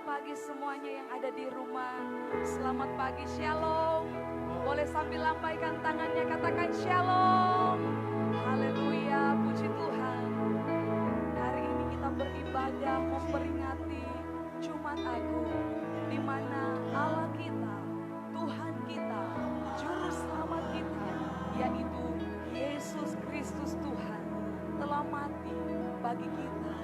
pagi semuanya yang ada di rumah. Selamat pagi, shalom. Boleh sambil lambaikan tangannya, katakan shalom. Haleluya, puji Tuhan. Hari ini kita beribadah memperingati Jumat Agung, di mana Allah kita, Tuhan kita, Juru Selamat kita, yaitu Yesus Kristus Tuhan, telah mati bagi kita,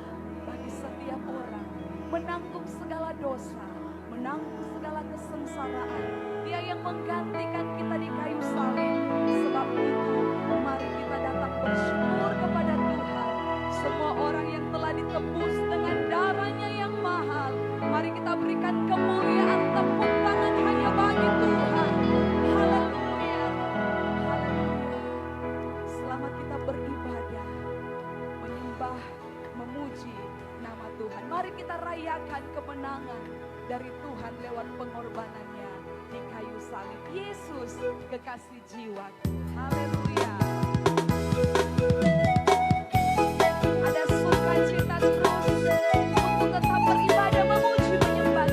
bagi setiap orang, menanggung segala dosa, menanggung segala kesengsaraan. Dia yang menggantikan kita di kayu salib. Sebab itu, mari kita datang bersyukur kepada Tuhan. Semua orang yang telah ditebus dengan darahnya yang mahal, mari kita berikan kemuliaan, tepuk tangan hanya bagi Tuhan. Haleluya, haleluya. Selamat kita beribadah, menyembah, memuji nama Tuhan. Mari kita rayakan kemenangan dari Tuhan lewat pengorbanannya di kayu salib. Yesus, kekasih jiwaku. Haleluya. Ada sukacita terus untuk tetap beribadah, memuji, menyembah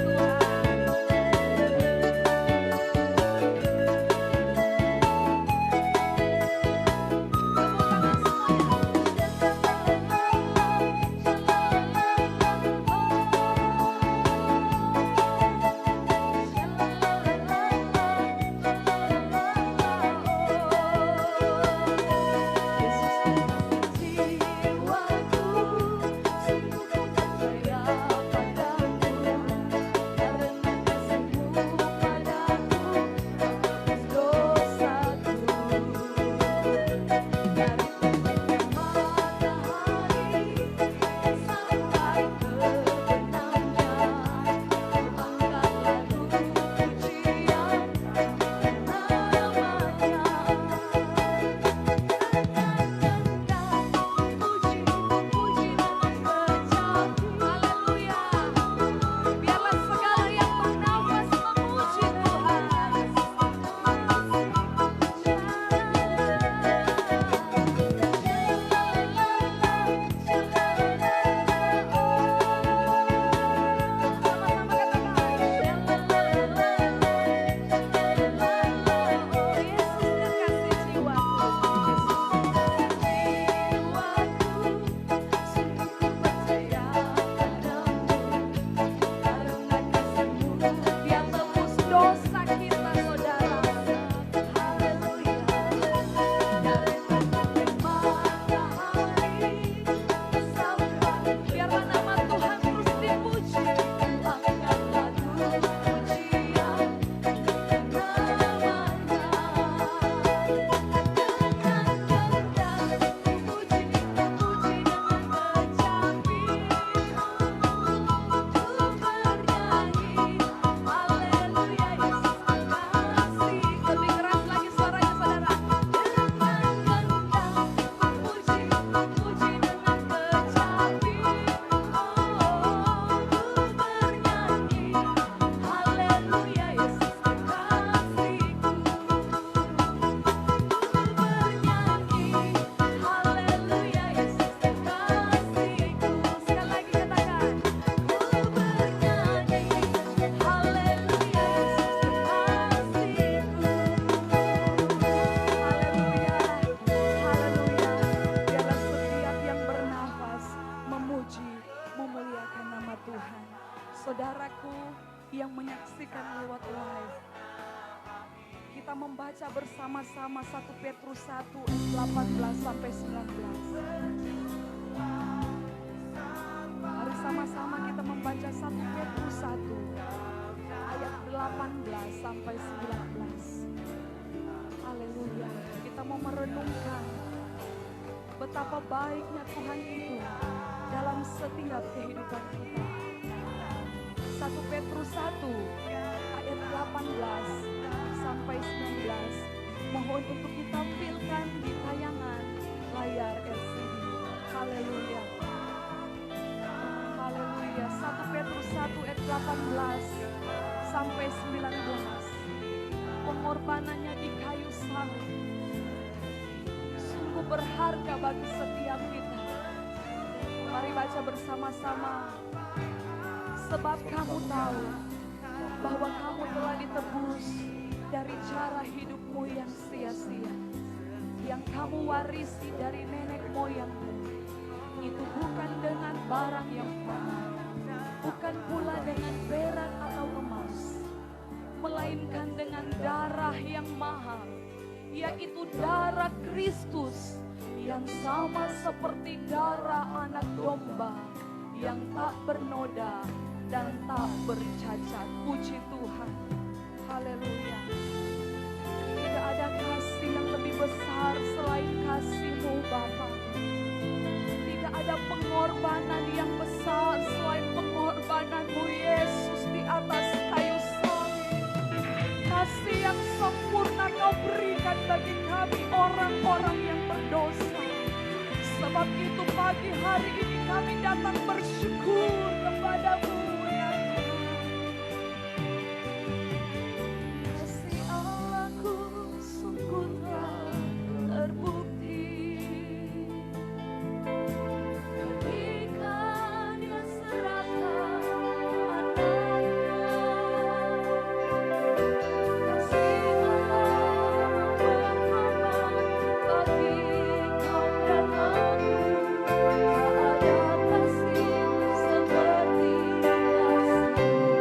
Tuhan. Saudaraku yang menyaksikan lewat live, kita membaca bersama-sama 1 Petrus 1 ayat 18 sampai 19. Mari sama-sama kita membaca 1 Petrus 1 ayat 18 sampai 19. Haleluya. Kita mau merenungkan betapa baiknya Tuhan itu dalam setiap kehidupan kita. 1 Petrus 1 ayat 18 sampai 19. Mohon untuk ditampilkan di tayangan layar LCD. Haleluya. Haleluya. 1 Petrus 1 ayat 18 sampai 19. Pengorbanannya di kayu salib sungguh berharga bagi setiap kita. Mari baca bersama-sama. Sebab kamu tahu bahwa kamu telah ditebus dari cara hidupmu yang sia-sia, yang kamu warisi dari nenek moyangmu. Itu bukan dengan barang yang mahal, bukan pula dengan perak atau emas, melainkan dengan darah yang mahal, yaitu darah Kristus, yang sama seperti darah anak domba, yang tak bernoda dan tak bercacat. Puji Tuhan. Haleluya. Tidak ada kasih yang lebih besar selain kasih-Mu Bapa. Tidak ada pengorbanan yang besar selain pengorbanan-Mu Yesus di atas kayu salib. Kasih yang sempurna Kau berikan bagi kami orang-orang yang berdosa. Sebab itu pagi hari ini kami datang bersyukur kepada-Mu ya Tuhan. Kasih Allahku sungguhlah terbukti, ketika Dia serahkan anaknya. Kasih Allah berkorban bagi kau dan aku. Tak ada kasih seperti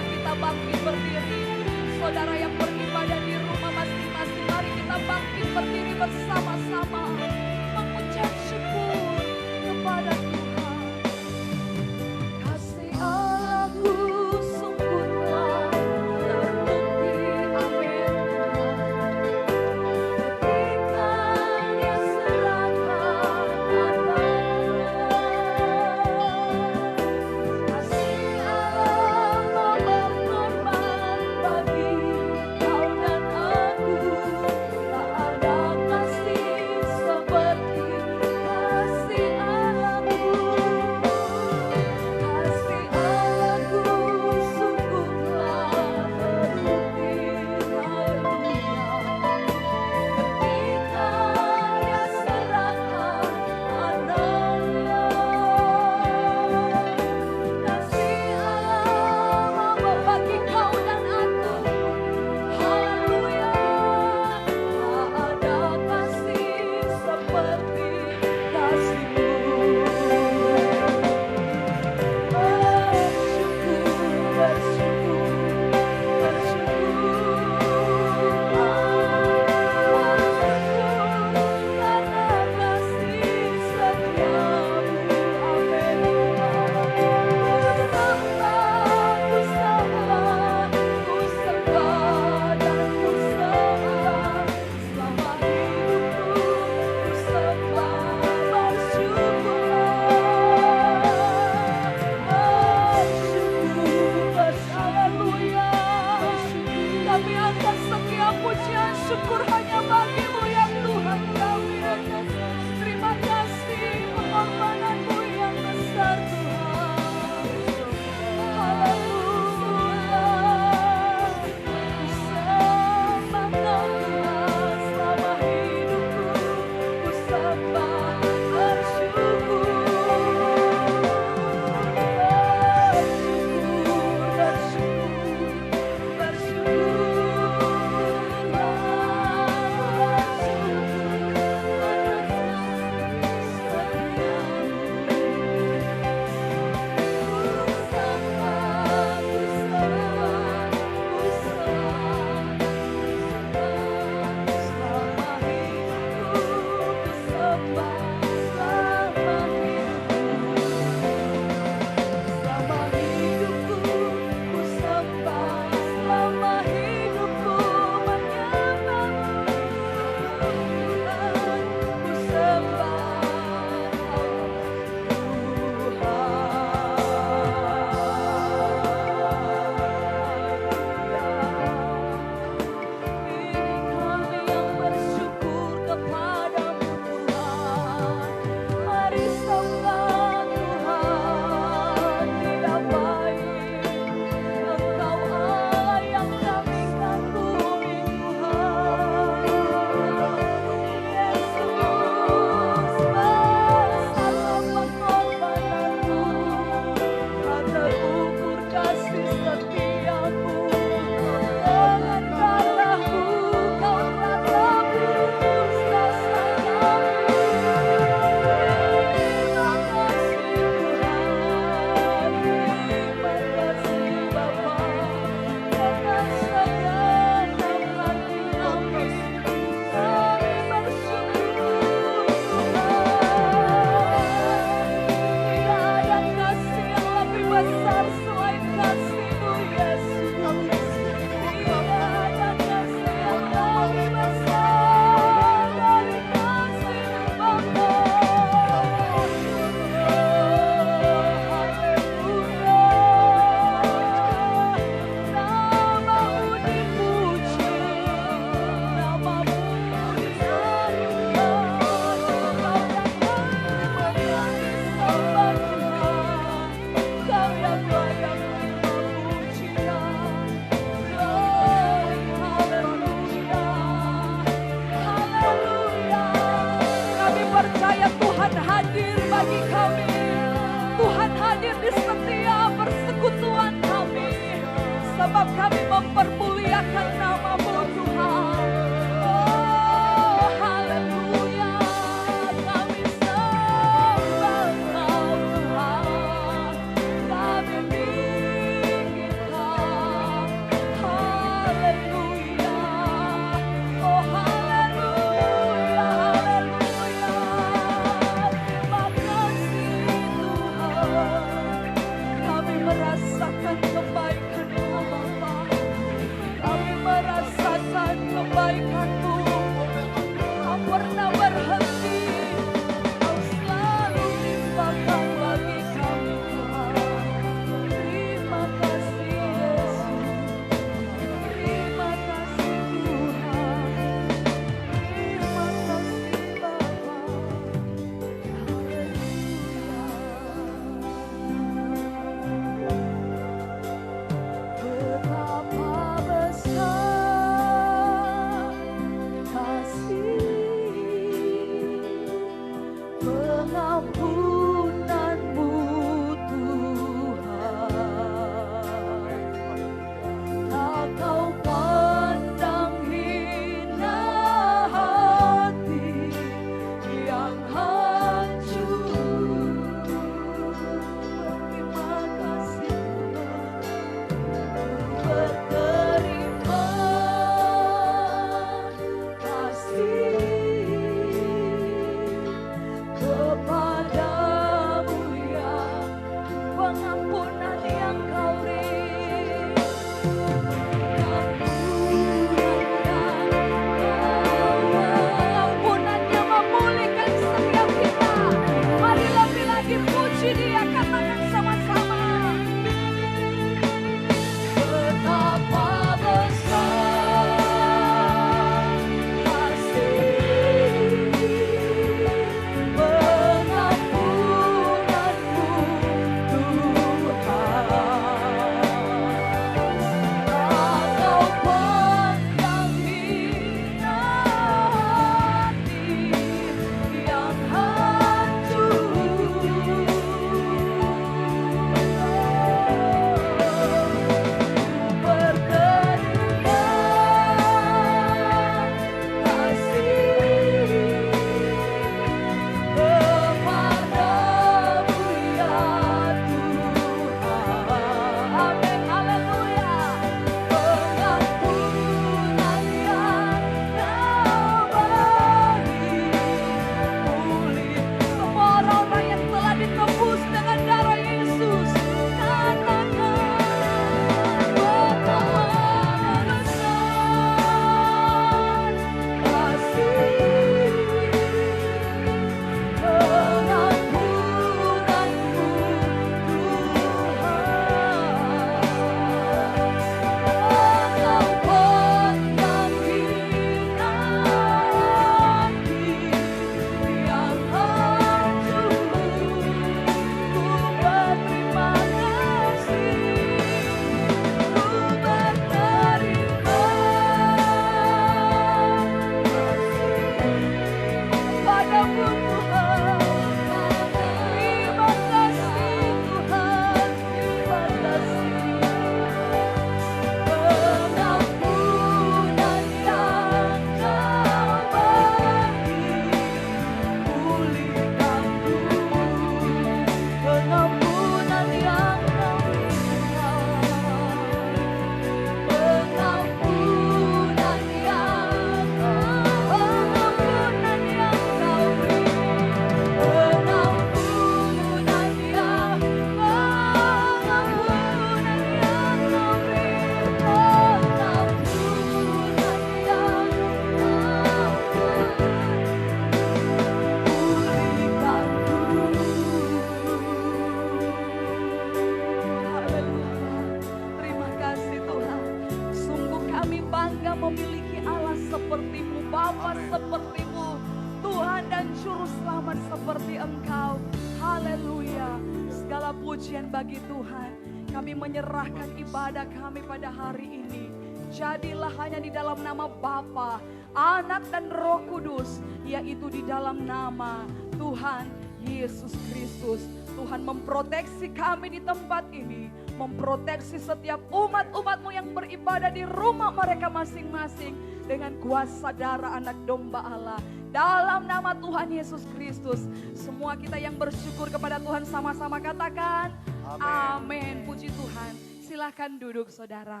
Kami bangga memiliki Allah seperti-Mu, Bapa seperti-Mu, Tuhan dan Juru Selamat seperti Engkau. Haleluya. Segala pujian bagi Tuhan. Kami menyerahkan ibadah kami pada hari ini. Jadilah hanya di dalam nama Bapa, Anak dan Roh Kudus, yaitu di dalam nama Tuhan Yesus Kristus. Tuhan memproteksi kami di tempat ini, memproteksi setiap umat-umat-Mu yang beribadah di rumah mereka masing-masing dengan kuasa darah anak domba Allah. Dalam nama Tuhan Yesus Kristus, semua kita yang bersyukur kepada Tuhan sama-sama katakan amin. Puji Tuhan. Silahkan duduk saudara.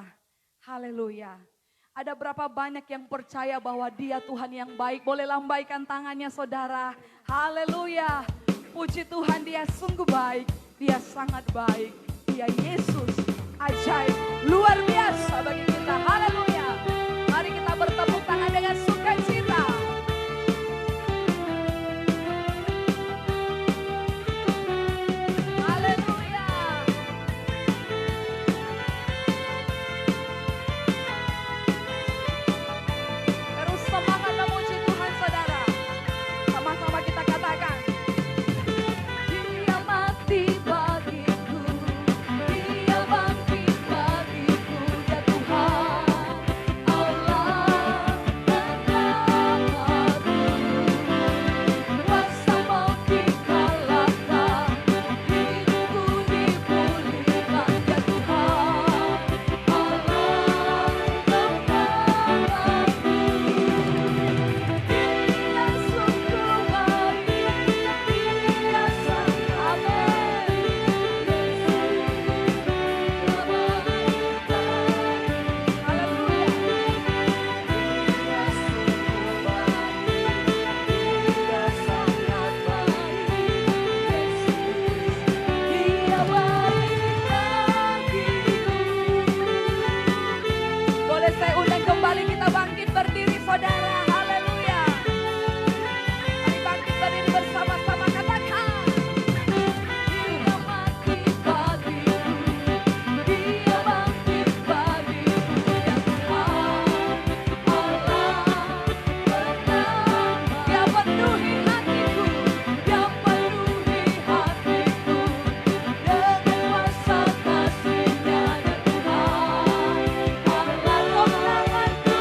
Haleluya. Ada berapa banyak yang percaya bahwa Dia Tuhan yang baik? Boleh lambaikan tangannya saudara. Haleluya. Puji Tuhan, Dia sungguh baik. Dia sangat baik. Dia Yesus ajaib, luar biasa bagi kita. Haleluya. Mari kita bertepuk tangan dengan sukacita. Haleluya. Terus semangat memuji Tuhan saudara. Sama-sama kita katakan. Dia mati bagiku, Dia bangkit bagiku, ya Tuhan Allah menyelamatku. Kuasa maut dikalahkan, hidupku dipulihkan, ya Tuhan Allah menyelamatku. Dia sungguh baik, Dia sangat amin. Haleluya. Dia sungguh baik, Dia sangat baik. Dia baik bagiku. Boleh saya undang kembali kita bangkit berdiri saudara. Haleluya. Mari bangkit berdiri bersama-sama katakan. Dia mati bagiku, Dia bangkit bagiku, ya Tuhan Allah bernama. Dia penuhi hatiku, Dia penuhi hatiku dengan kuasa kasih-Nya, ya Tuhan Allah kemenanganku.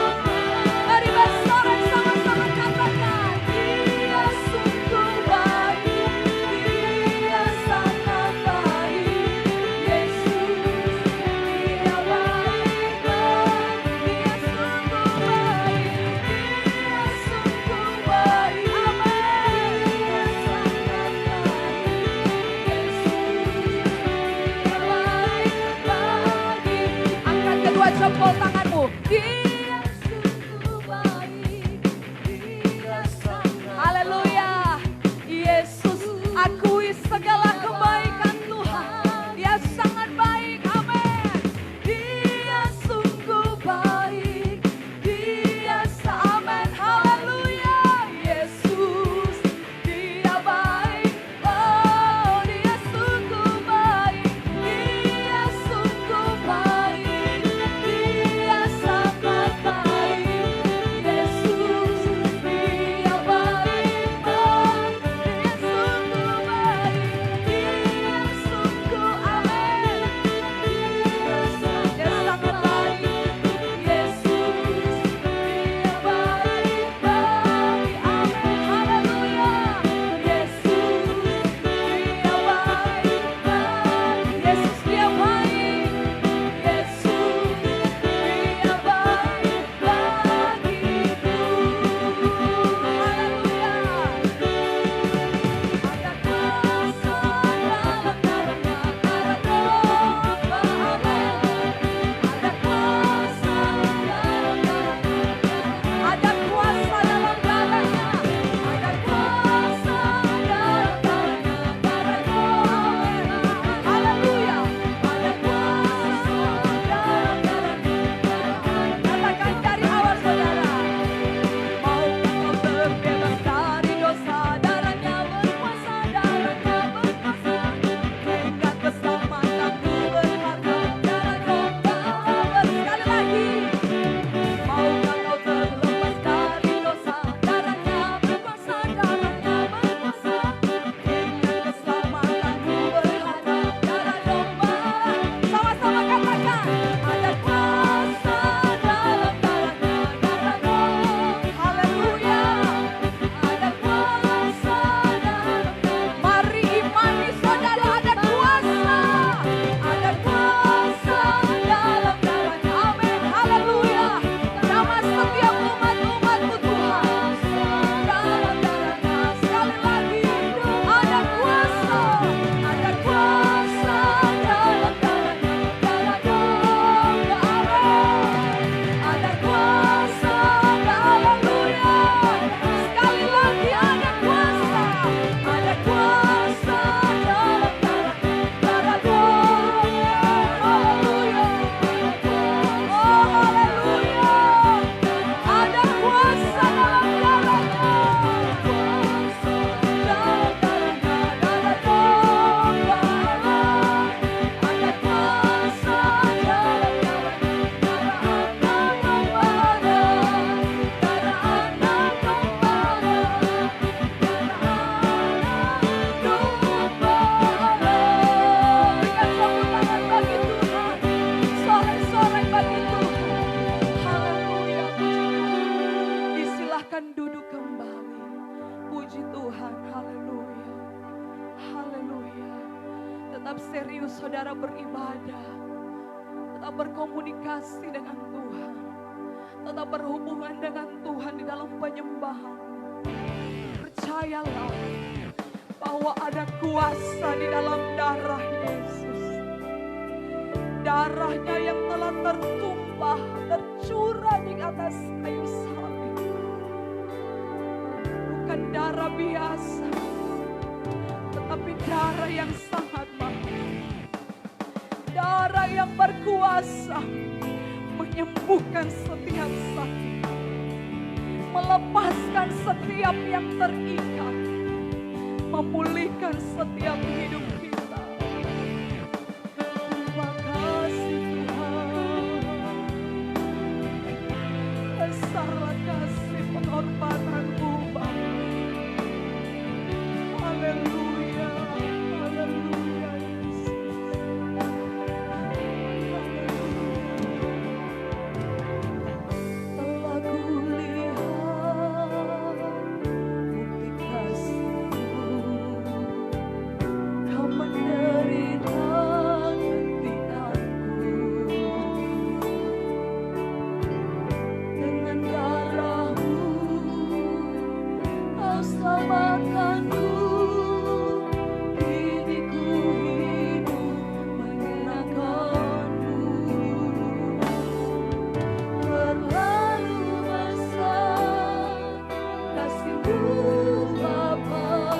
Mari bersorak sama-sama katakan. Dia sungguh baik, Dia sangat baik. Yesus, Dia baik, Dia sungguh baik, Dia sungguh baik. Amin. Dia sangat baik. Yesus, Dia baik bagi. Angkat kedua jempol tanganmu. Dia sungguh baik, Dia sangat. Haleluya. Yesus, akui segala kebaikan Tuhan. Dia sangat baik. Amin. Dia sungguh baik, Dia amin. Haleluya. Yesus, Dia baik. Oh, Dia sungguh baik, Dia sungguh baik, Dia sangat saudara beribadah, tetap berkomunikasi dengan Tuhan, tetap berhubungan dengan Tuhan di dalam penyembahan. Percayalah bahwa ada kuasa di dalam darah Yesus. Darahnya yang telah tertumpah, tercurah di atas kayu salib. Bukan darah biasa, tetapi darah yang sangat mahal. Darah yang berkuasa menyembuhkan setiap sakit, melepaskan setiap yang terikat, memulihkan setiap hidup kita. Terima kasih Tuhan. Besarlah kasih pengorbananmu Bapa. Haleluya, haleluya Yesus. Telah kulihat bukti kasih-Mu, Kau menderita gantianku. Dengan darah-Mu Kau selamatkanku. Kini ku hidup menyenangkan-Mu. Terlalu besar kasih-Mu Bapa,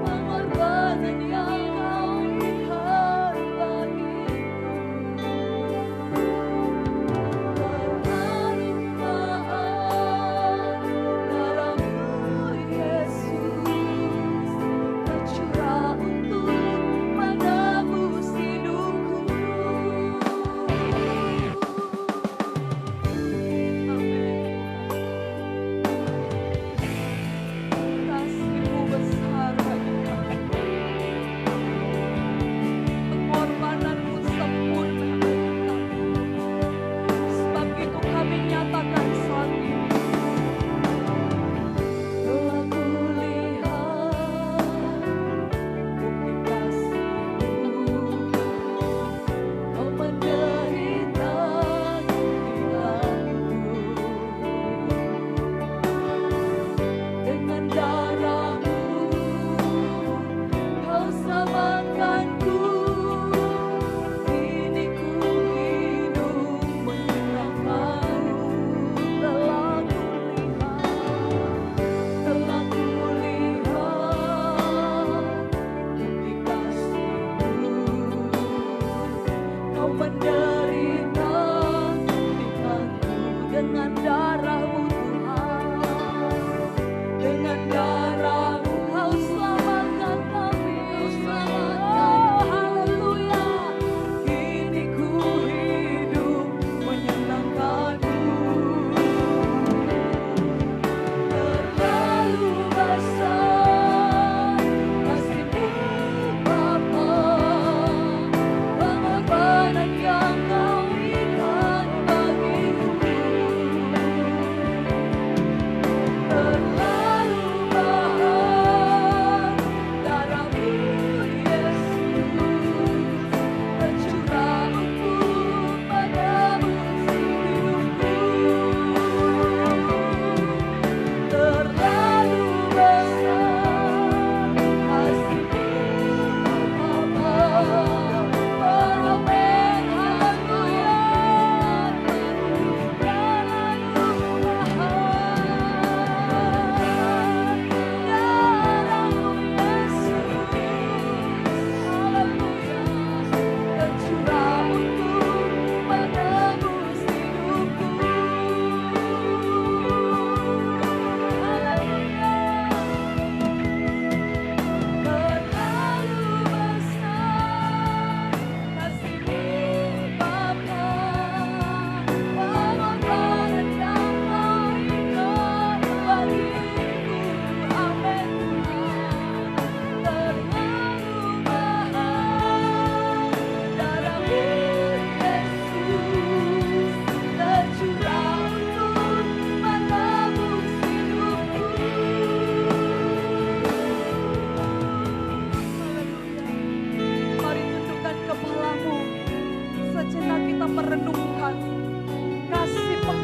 pengorbanan yang Kau berikan bagiku. Terlalu mahal darah-Mu Yesus, tercurah untuk menebus hidupku. Kasih-Mu besar bagi kami, pengorbanan-Mu sempurna bagi kami. Sebab itu kami nyatakan saat ini, telah kulihat bukti kasih-Mu, Kau menderita gantianku. Dengan darah-Mu Kau selamatkanku. Kini ku hidup menyenangkan-Mu. Telah kulihat bukti kasih-Mu, Kau menderita gantianku. Dengan darah-Mu Tuhan, dengan darah-Mu Kau selamatkan kami. Oh, haleluya. Kini ku hidup menyenangkan-Mu. Terlalu besar kasih-Mu Bapa, pengorbanan yang Kau berikan bagiku.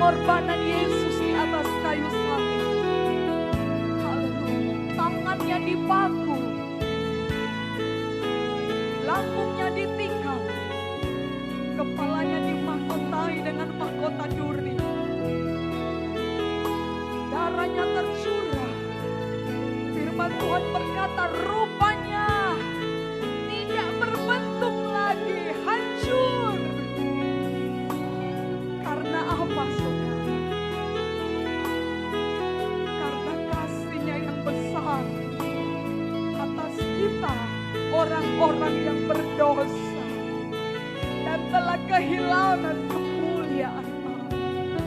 pengorbanan Yesus di atas kayu salib. Haleluya. Tangannya dipaku, lambungnya ditikam, kepalanya dimahkotai dengan mahkota duri. Darahnya tercurah. Firman Tuhan berkata, rupanya tidak berbentuk lagi, hancur. Karena apa, saudara? Karena kasih-Nya yang besar atas kita, orang-orang yang berdosa dan telah kehilangan kemuliaan Allah.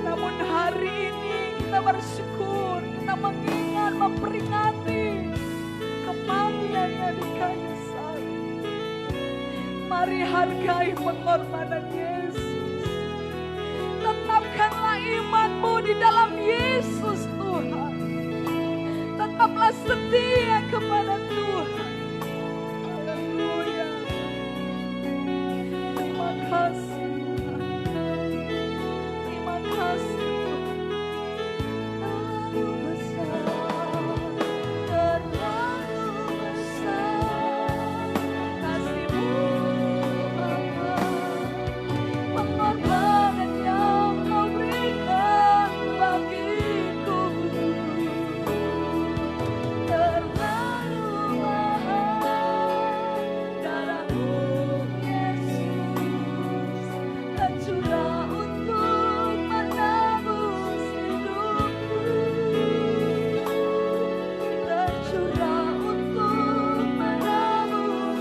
Namun hari ini kita bersyukur, kita mengingat, memperingati kematian-Nya di kayu salib. Mari hargai pengorbanan Yesus. Tetapkanlah imanmu di dalam Yesus Tuhan. Tetaplah setia kepada Tuhan. Haleluya. Terima kasih Tuhan. Terima kasih Tuhan. Terlalu besar, terlalu besar kasih-Mu Bapa. Pengorbanan yang Kau berikan bagiku terlalu mahal. Darah-Mu Yesus tercurah untuk menebus hidupku, tercurah untuk menebus,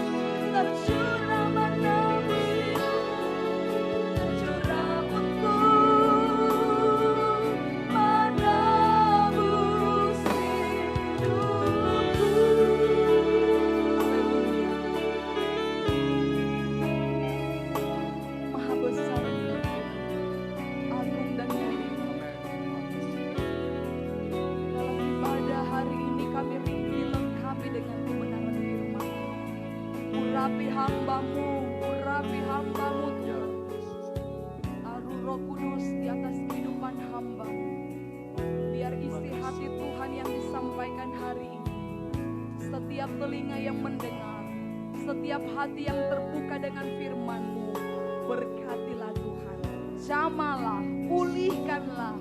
tercurah menebus hidupku, tercurah untuk menebus hidupku. Maha besar Dia, agung dan mulia. Dalam ibadah hari ini kami dilengkapi dengan kebenaran firman. Urapi hamba-Mu, urapi hamba-Mu Tuhan. Aruh Roh Kudus di atas kehidupan hamba. Biar isi hati Tuhan yang disampaikan hari ini, setiap telinga yang mendengar, setiap hati yang terbuka dengan firman-Mu, berkatilah Tuhan. Jamalah, pulihkanlah,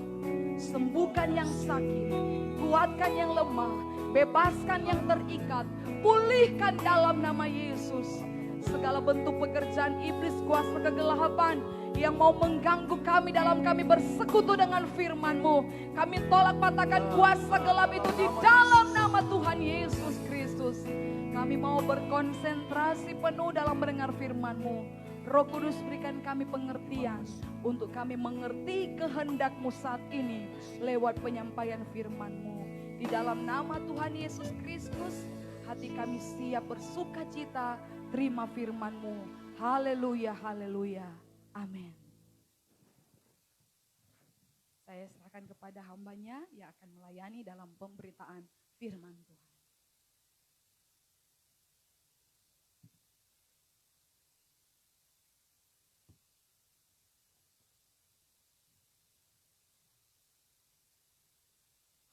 sembuhkan yang sakit, kuatkan yang lemah, bebaskan yang terikat, pulihkan dalam nama Yesus. Segala bentuk pekerjaan iblis, kuasa kegelapan yang mau mengganggu kami dalam kami bersekutu dengan firman-Mu, kami tolak patahkan kuasa gelap itu di dalam nama Tuhan Yesus Kristus. Kami mau berkonsentrasi penuh dalam mendengar firman-Mu. Roh Kudus berikan kami pengertian untuk kami mengerti kehendak-Mu saat ini lewat penyampaian firman-Mu. Di dalam nama Tuhan Yesus Kristus, hati kami siap bersuka cita terima firman-Mu. Haleluya, haleluya. Amin. Saya serahkan kepada hambanya yang akan melayani dalam pemberitaan firman Tuhan.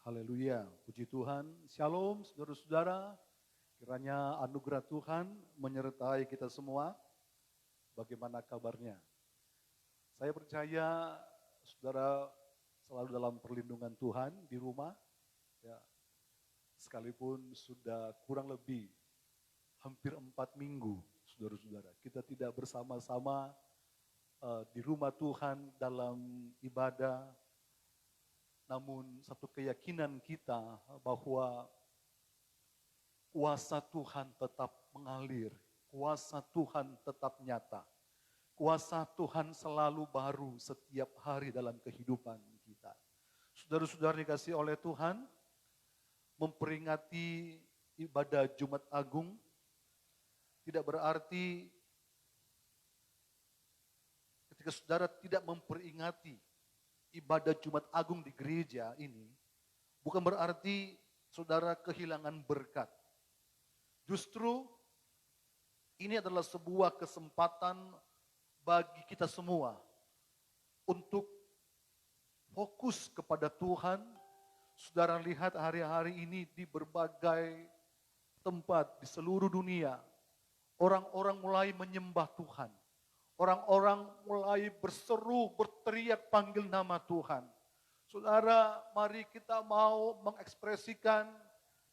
Haleluya, puji Tuhan. Shalom saudara-saudara, kiranya anugerah Tuhan menyertai kita semua. Bagaimana kabarnya? Saya percaya saudara selalu dalam perlindungan Tuhan di rumah. Ya, sekalipun sudah kurang lebih hampir 4 minggu, saudara-saudara. Kita tidak bersama-sama di rumah Tuhan dalam ibadah. Namun satu keyakinan kita bahwa kuasa Tuhan tetap mengalir, kuasa Tuhan tetap nyata, kuasa Tuhan selalu baru setiap hari dalam kehidupan kita. Saudara-saudara dikasih oleh Tuhan, memperingati ibadah Jumat Agung tidak berarti ketika saudara tidak memperingati ibadah Jumat Agung di gereja ini, bukan berarti saudara kehilangan berkat. Justru ini adalah sebuah kesempatan bagi kita semua untuk fokus kepada Tuhan. Saudara lihat hari-hari ini di berbagai tempat di seluruh dunia, orang-orang mulai menyembah Tuhan. Orang-orang mulai berseru, berteriak panggil nama Tuhan. Saudara, mari kita mau mengekspresikan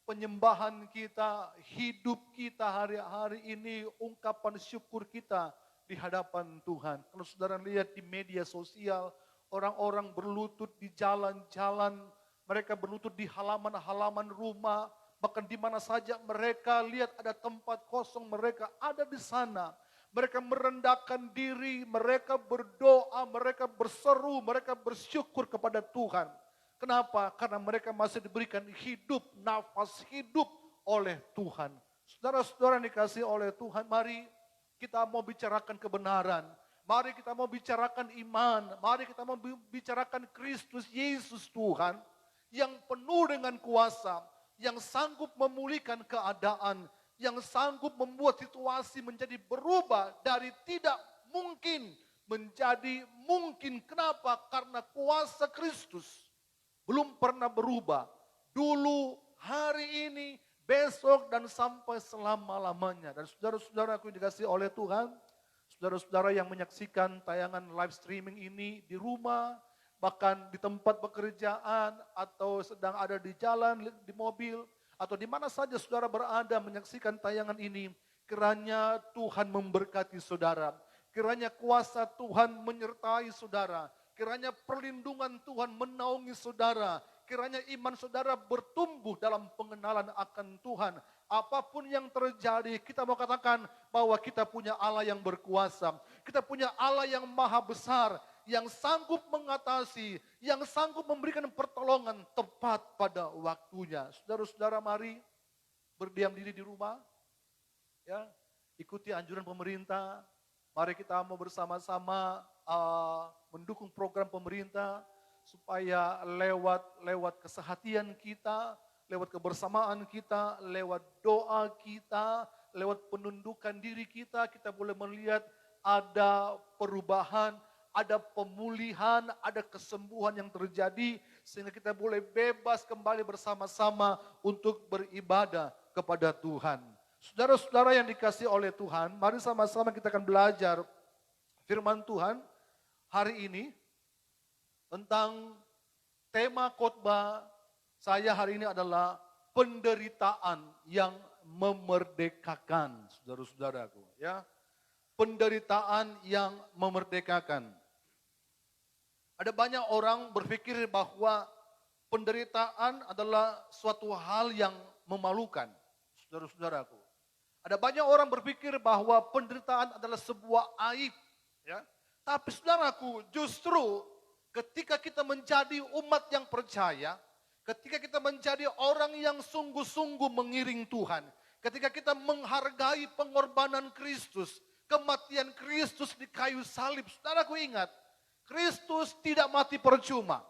penyembahan kita, hidup kita hari-hari ini, ungkapan syukur kita di hadapan Tuhan. Kalau saudara lihat di media sosial, orang-orang berlutut di jalan-jalan, mereka berlutut di halaman-halaman rumah, bahkan di mana saja mereka lihat ada tempat kosong, mereka ada di sana. Mereka merendahkan diri, mereka berdoa, mereka berseru, mereka bersyukur kepada Tuhan. Kenapa? Karena mereka masih diberikan hidup, nafas hidup oleh Tuhan. Saudara-saudara yang dikasihi oleh Tuhan, mari kita mau bicarakan kebenaran. Mari kita mau bicarakan iman. Mari kita mau bicarakan Kristus Yesus Tuhan yang penuh dengan kuasa, yang sanggup memulihkan keadaan, yang sanggup membuat situasi menjadi berubah dari tidak mungkin menjadi mungkin. Kenapa? Karena kuasa Kristus belum pernah berubah. Dulu, hari ini, besok, dan sampai selama-lamanya. Dan saudara-saudaraku yang dikasihi oleh Tuhan, saudara-saudara yang menyaksikan tayangan live streaming ini di rumah, bahkan di tempat pekerjaan, atau sedang ada di jalan, di mobil, atau di mana saja saudara berada menyaksikan tayangan ini, kiranya Tuhan memberkati saudara, kiranya kuasa Tuhan menyertai saudara, kiranya perlindungan Tuhan menaungi saudara, kiranya iman saudara bertumbuh dalam pengenalan akan Tuhan. Apapun yang terjadi, kita mau katakan bahwa kita punya Allah yang berkuasa, kita punya Allah yang maha besar, yang sanggup mengatasi, yang sanggup memberikan pertolongan tepat pada waktunya. Saudara-saudara, mari berdiam diri di rumah, ya, ikuti anjuran pemerintah. Mari kita mau bersama-sama mendukung program pemerintah supaya lewat kesehatan kita, lewat kebersamaan kita, lewat doa kita, lewat penundukan diri kita boleh melihat ada perubahan, ada pemulihan, ada kesembuhan yang terjadi, sehingga kita boleh bebas kembali bersama-sama untuk beribadah kepada Tuhan. Saudara-saudara yang dikasihi oleh Tuhan, mari sama-sama kita akan belajar firman Tuhan hari ini tentang tema khotbah saya hari ini adalah penderitaan yang memerdekakan, saudara-saudaraku, ya. Penderitaan yang memerdekakan. Ada banyak orang berpikir bahwa penderitaan adalah suatu hal yang memalukan, saudara-saudaraku. Ada banyak orang berpikir bahwa penderitaan adalah sebuah aib, ya. Tapi saudaraku, justru ketika kita menjadi umat yang percaya, ketika kita menjadi orang yang sungguh-sungguh mengiring Tuhan, ketika kita menghargai pengorbanan Kristus, kematian Kristus di kayu salib, saudaraku ingat, Kristus tidak mati percuma.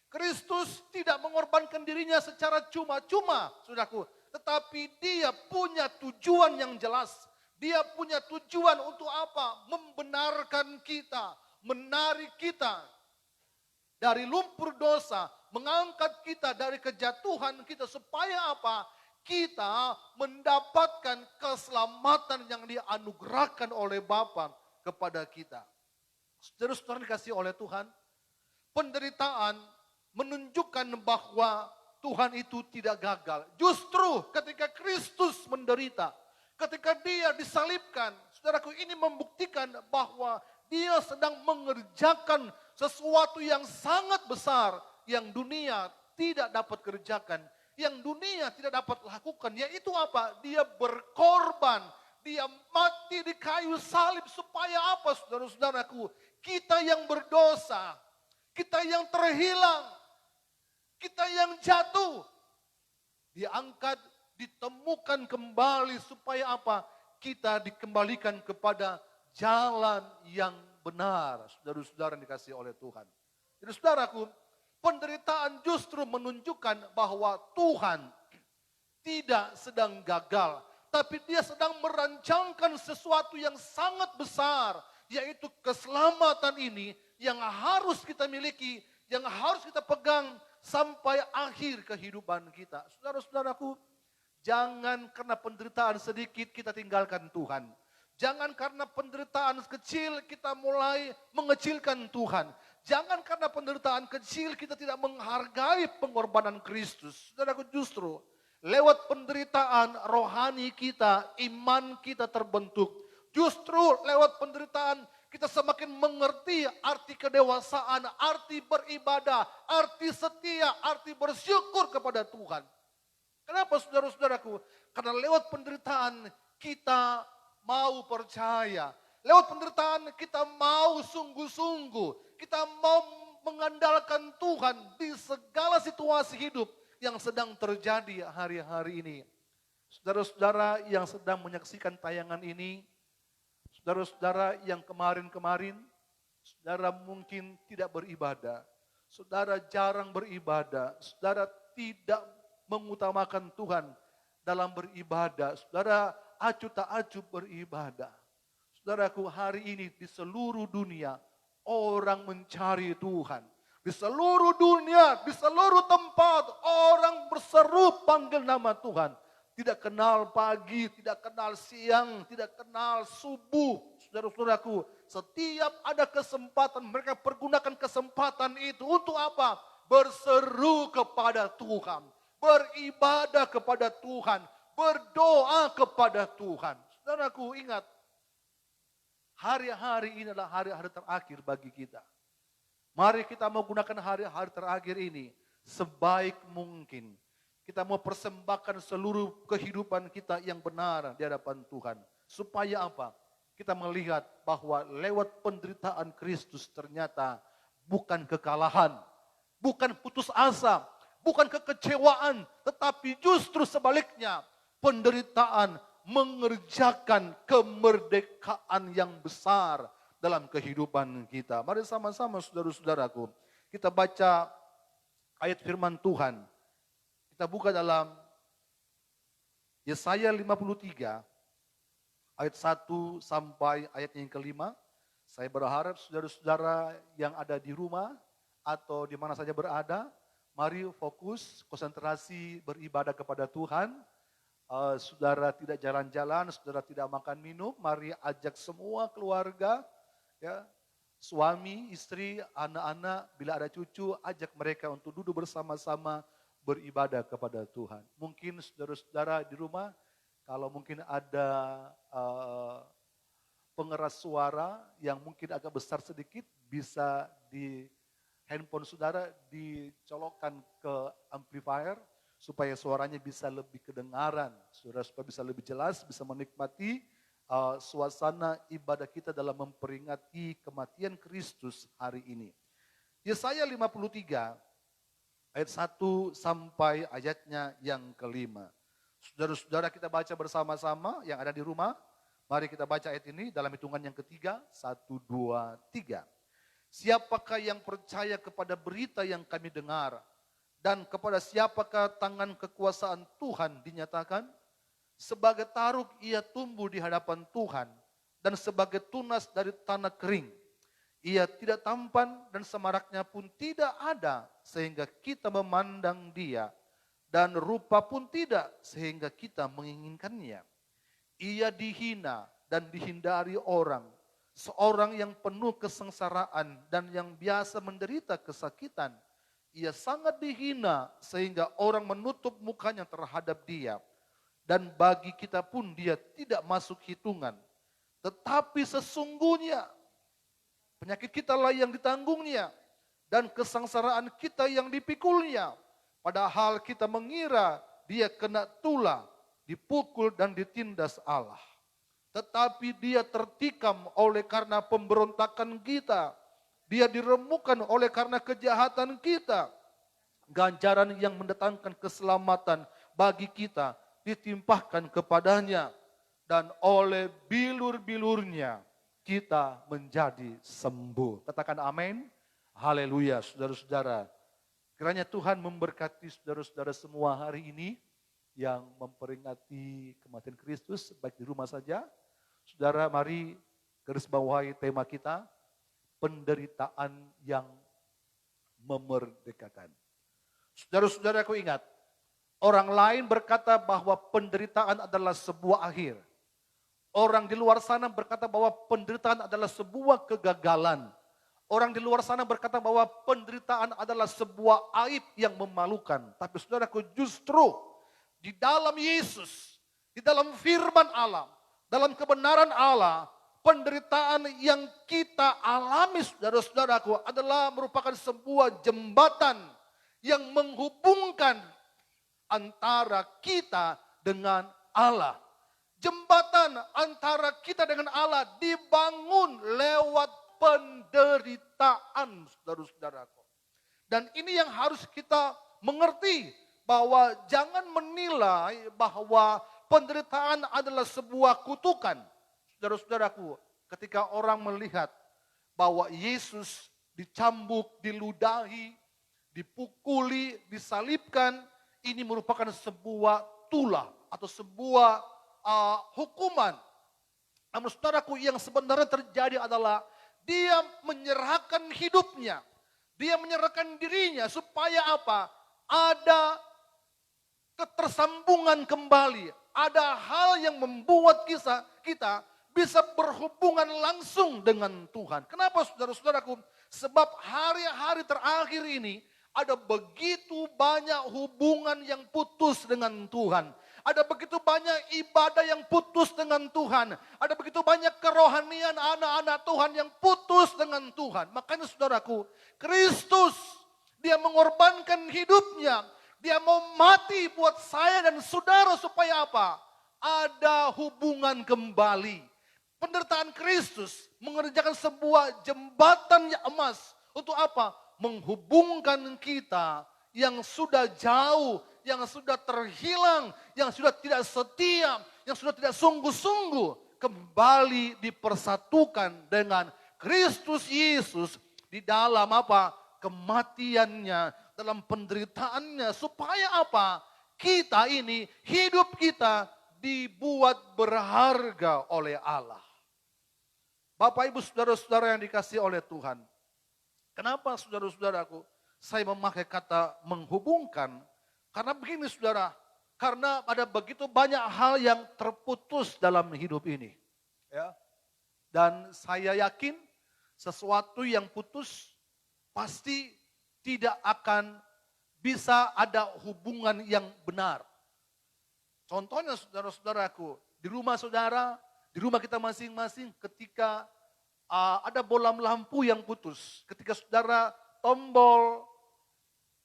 Kristus tidak mengorbankan dirinya secara cuma-cuma, saudaraku. Tetapi dia punya tujuan yang jelas. Dia punya tujuan untuk apa? Membenarkan kita, menarik kita dari lumpur dosa, mengangkat kita dari kejatuhan kita. Supaya apa? Kita mendapatkan keselamatan yang dianugerahkan oleh Bapa kepada kita. Saudara-saudara dikasihi oleh Tuhan, penderitaan menunjukkan bahwa Tuhan itu tidak gagal. Justru ketika Kristus menderita, ketika dia disalibkan, saudaraku, ini membuktikan bahwa dia sedang mengerjakan sesuatu yang sangat besar yang dunia tidak dapat kerjakan, yang dunia tidak dapat lakukan, yaitu apa? Dia berkorban, dia mati di kayu salib supaya apa, saudara-saudaraku? Kita yang berdosa, kita yang terhilang, kita yang jatuh, diangkat, ditemukan kembali supaya apa? Kita dikembalikan kepada jalan yang benar, saudara-saudara yang dikasihi oleh Tuhan. Jadi saudaraku, penderitaan justru menunjukkan bahwa Tuhan tidak sedang gagal, tapi dia sedang merancangkan sesuatu yang sangat besar, yaitu keselamatan ini yang harus kita miliki, yang harus kita pegang sampai akhir kehidupan kita. Saudara-saudaraku, jangan karena penderitaan sedikit kita tinggalkan Tuhan. Jangan karena penderitaan kecil kita mulai mengecilkan Tuhan. Jangan karena penderitaan kecil kita tidak menghargai pengorbanan Kristus. Saudaraku, justru lewat penderitaan rohani kita, iman kita terbentuk. Justru lewat penderitaan kita semakin mengerti arti kedewasaan, arti beribadah, arti setia, arti bersyukur kepada Tuhan. Kenapa saudara-saudaraku? Karena lewat penderitaan kita mau percaya. Lewat penderitaan kita mau sungguh-sungguh. Kita mau mengandalkan Tuhan di segala situasi hidup yang sedang terjadi hari-hari ini. Saudara-saudara yang sedang menyaksikan tayangan ini, saudara-saudara yang kemarin-kemarin, saudara mungkin tidak beribadah. Saudara jarang beribadah. Saudara tidak mengutamakan Tuhan dalam beribadah. Saudara acuh tak acuh beribadah. Saudaraku, hari ini di seluruh dunia orang mencari Tuhan. Di seluruh dunia, di seluruh tempat orang berseru panggil nama Tuhan. Tidak kenal pagi, tidak kenal siang, tidak kenal subuh. Saudara-saudaraku, setiap ada kesempatan mereka pergunakan kesempatan itu untuk apa? Berseru kepada Tuhan, beribadah kepada Tuhan, berdoa kepada Tuhan. Saudaraku, ingat, hari-hari ini adalah hari-hari terakhir bagi kita. Mari kita menggunakan hari-hari terakhir ini sebaik mungkin. Kita mau persembahkan seluruh kehidupan kita yang benar di hadapan Tuhan. Supaya apa? Kita melihat bahwa lewat penderitaan Kristus ternyata bukan kekalahan, bukan putus asa, bukan kekecewaan, tetapi justru sebaliknya penderitaan mengerjakan kemerdekaan yang besar dalam kehidupan kita. Mari sama-sama saudara-saudaraku, kita baca ayat firman Tuhan. Kita buka dalam Yesaya 53 ayat 1 sampai ayat yang kelima. Saya berharap saudara-saudara yang ada di rumah atau di mana saja berada, mari fokus, konsentrasi beribadah kepada Tuhan. Saudara tidak jalan-jalan, saudara tidak makan minum, mari ajak semua keluarga, ya, suami, istri, anak-anak, bila ada cucu, ajak mereka untuk duduk bersama-sama beribadah kepada Tuhan. Mungkin saudara-saudara di rumah, kalau mungkin ada pengeras suara yang mungkin agak besar sedikit, bisa di handphone saudara dicolokkan ke amplifier, supaya suaranya bisa lebih kedengaran, saudara, supaya bisa lebih jelas, bisa menikmati suasana ibadah kita dalam memperingati kematian Kristus hari ini. Yesaya 53 ayat 1 sampai ayatnya yang kelima. Saudara-saudara, kita baca bersama-sama yang ada di rumah. Mari kita baca ayat ini dalam hitungan yang ketiga. 1, 2, 3. Siapakah yang percaya kepada berita yang kami dengar? Dan kepada siapakah tangan kekuasaan Tuhan dinyatakan? Sebagai taruk ia tumbuh di hadapan Tuhan, dan sebagai tunas dari tanah kering. Ia tidak tampan dan semaraknya pun tidak ada sehingga kita memandang dia, dan rupa pun tidak sehingga kita menginginkannya. Ia dihina dan dihindari orang, seorang yang penuh kesengsaraan dan yang biasa menderita kesakitan. Ia sangat dihina sehingga orang menutup mukanya terhadap dia, dan bagi kita pun dia tidak masuk hitungan. Tetapi sesungguhnya penyakit kita lah yang ditanggungnya, dan kesengsaraan kita yang dipikulnya. Padahal kita mengira dia kena tulah, dipukul dan ditindas Allah. Tetapi dia tertikam oleh karena pemberontakan kita. Dia diremukkan oleh karena kejahatan kita. Ganjaran yang mendatangkan keselamatan bagi kita ditimpahkan kepadanya. Dan oleh bilur-bilurnya kita menjadi sembuh. Katakan amin. Haleluya, saudara-saudara. Kiranya Tuhan memberkati saudara-saudara semua hari ini yang memperingati kematian Kristus, baik di rumah saja. Saudara, mari garis bawahi tema kita. penderitaan yang memerdekakan. Saudara-saudaraku ingat, orang lain berkata bahwa penderitaan adalah sebuah akhir. Orang di luar sana berkata bahwa penderitaan adalah sebuah kegagalan. Orang di luar sana berkata bahwa penderitaan adalah sebuah aib yang memalukan. Tapi saudaraku, justru di dalam Yesus, di dalam firman Allah, dalam kebenaran Allah, penderitaan yang kita alami saudara-saudaraku adalah merupakan sebuah jembatan yang menghubungkan antara kita dengan Allah. Jembatan antara kita dengan Allah dibangun lewat penderitaan, saudara-saudaraku. Dan ini yang harus kita mengerti, bahwa jangan menilai bahwa penderitaan adalah sebuah kutukan. Saudara-saudaraku, ketika orang melihat bahwa Yesus dicambuk, diludahi, dipukuli, disalibkan, ini merupakan sebuah tulah atau sebuah hukuman. Namun saudaraku, yang sebenarnya terjadi adalah dia menyerahkan hidupnya. Dia menyerahkan dirinya supaya apa? Ada ketersambungan kembali. Ada hal yang membuat kita bisa berhubungan langsung dengan Tuhan. Kenapa saudara-saudaraku? Sebab hari-hari terakhir ini ada begitu banyak hubungan yang putus dengan Tuhan. Ada begitu banyak ibadah yang putus dengan Tuhan. Ada begitu banyak kerohanian anak-anak Tuhan yang putus dengan Tuhan. Makanya saudaraku, Kristus, dia mengorbankan hidupnya. Dia mau mati buat saya dan saudara supaya apa? Ada hubungan kembali. Penderitaan Kristus mengerjakan sebuah jembatan yang emas. Untuk apa? Menghubungkan kita yang sudah jauh, yang sudah terhilang, yang sudah tidak setia, yang sudah tidak sungguh-sungguh kembali dipersatukan dengan Kristus Yesus di dalam apa? Kematiannya, dalam penderitaannya, supaya apa? Kita ini, hidup kita dibuat berharga oleh Allah. Bapak, Ibu, saudara-saudara yang dikasihi oleh Tuhan. Kenapa saudara-saudaraku saya memakai kata menghubungkan? Karena begini saudara, karena ada begitu banyak hal yang terputus dalam hidup ini. Ya. Dan saya yakin sesuatu yang putus pasti tidak akan bisa ada hubungan yang benar. Contohnya saudara-saudaraku, di rumah saudara, di rumah kita masing-masing ketika ada bolam lampu yang putus. Ketika saudara tombol,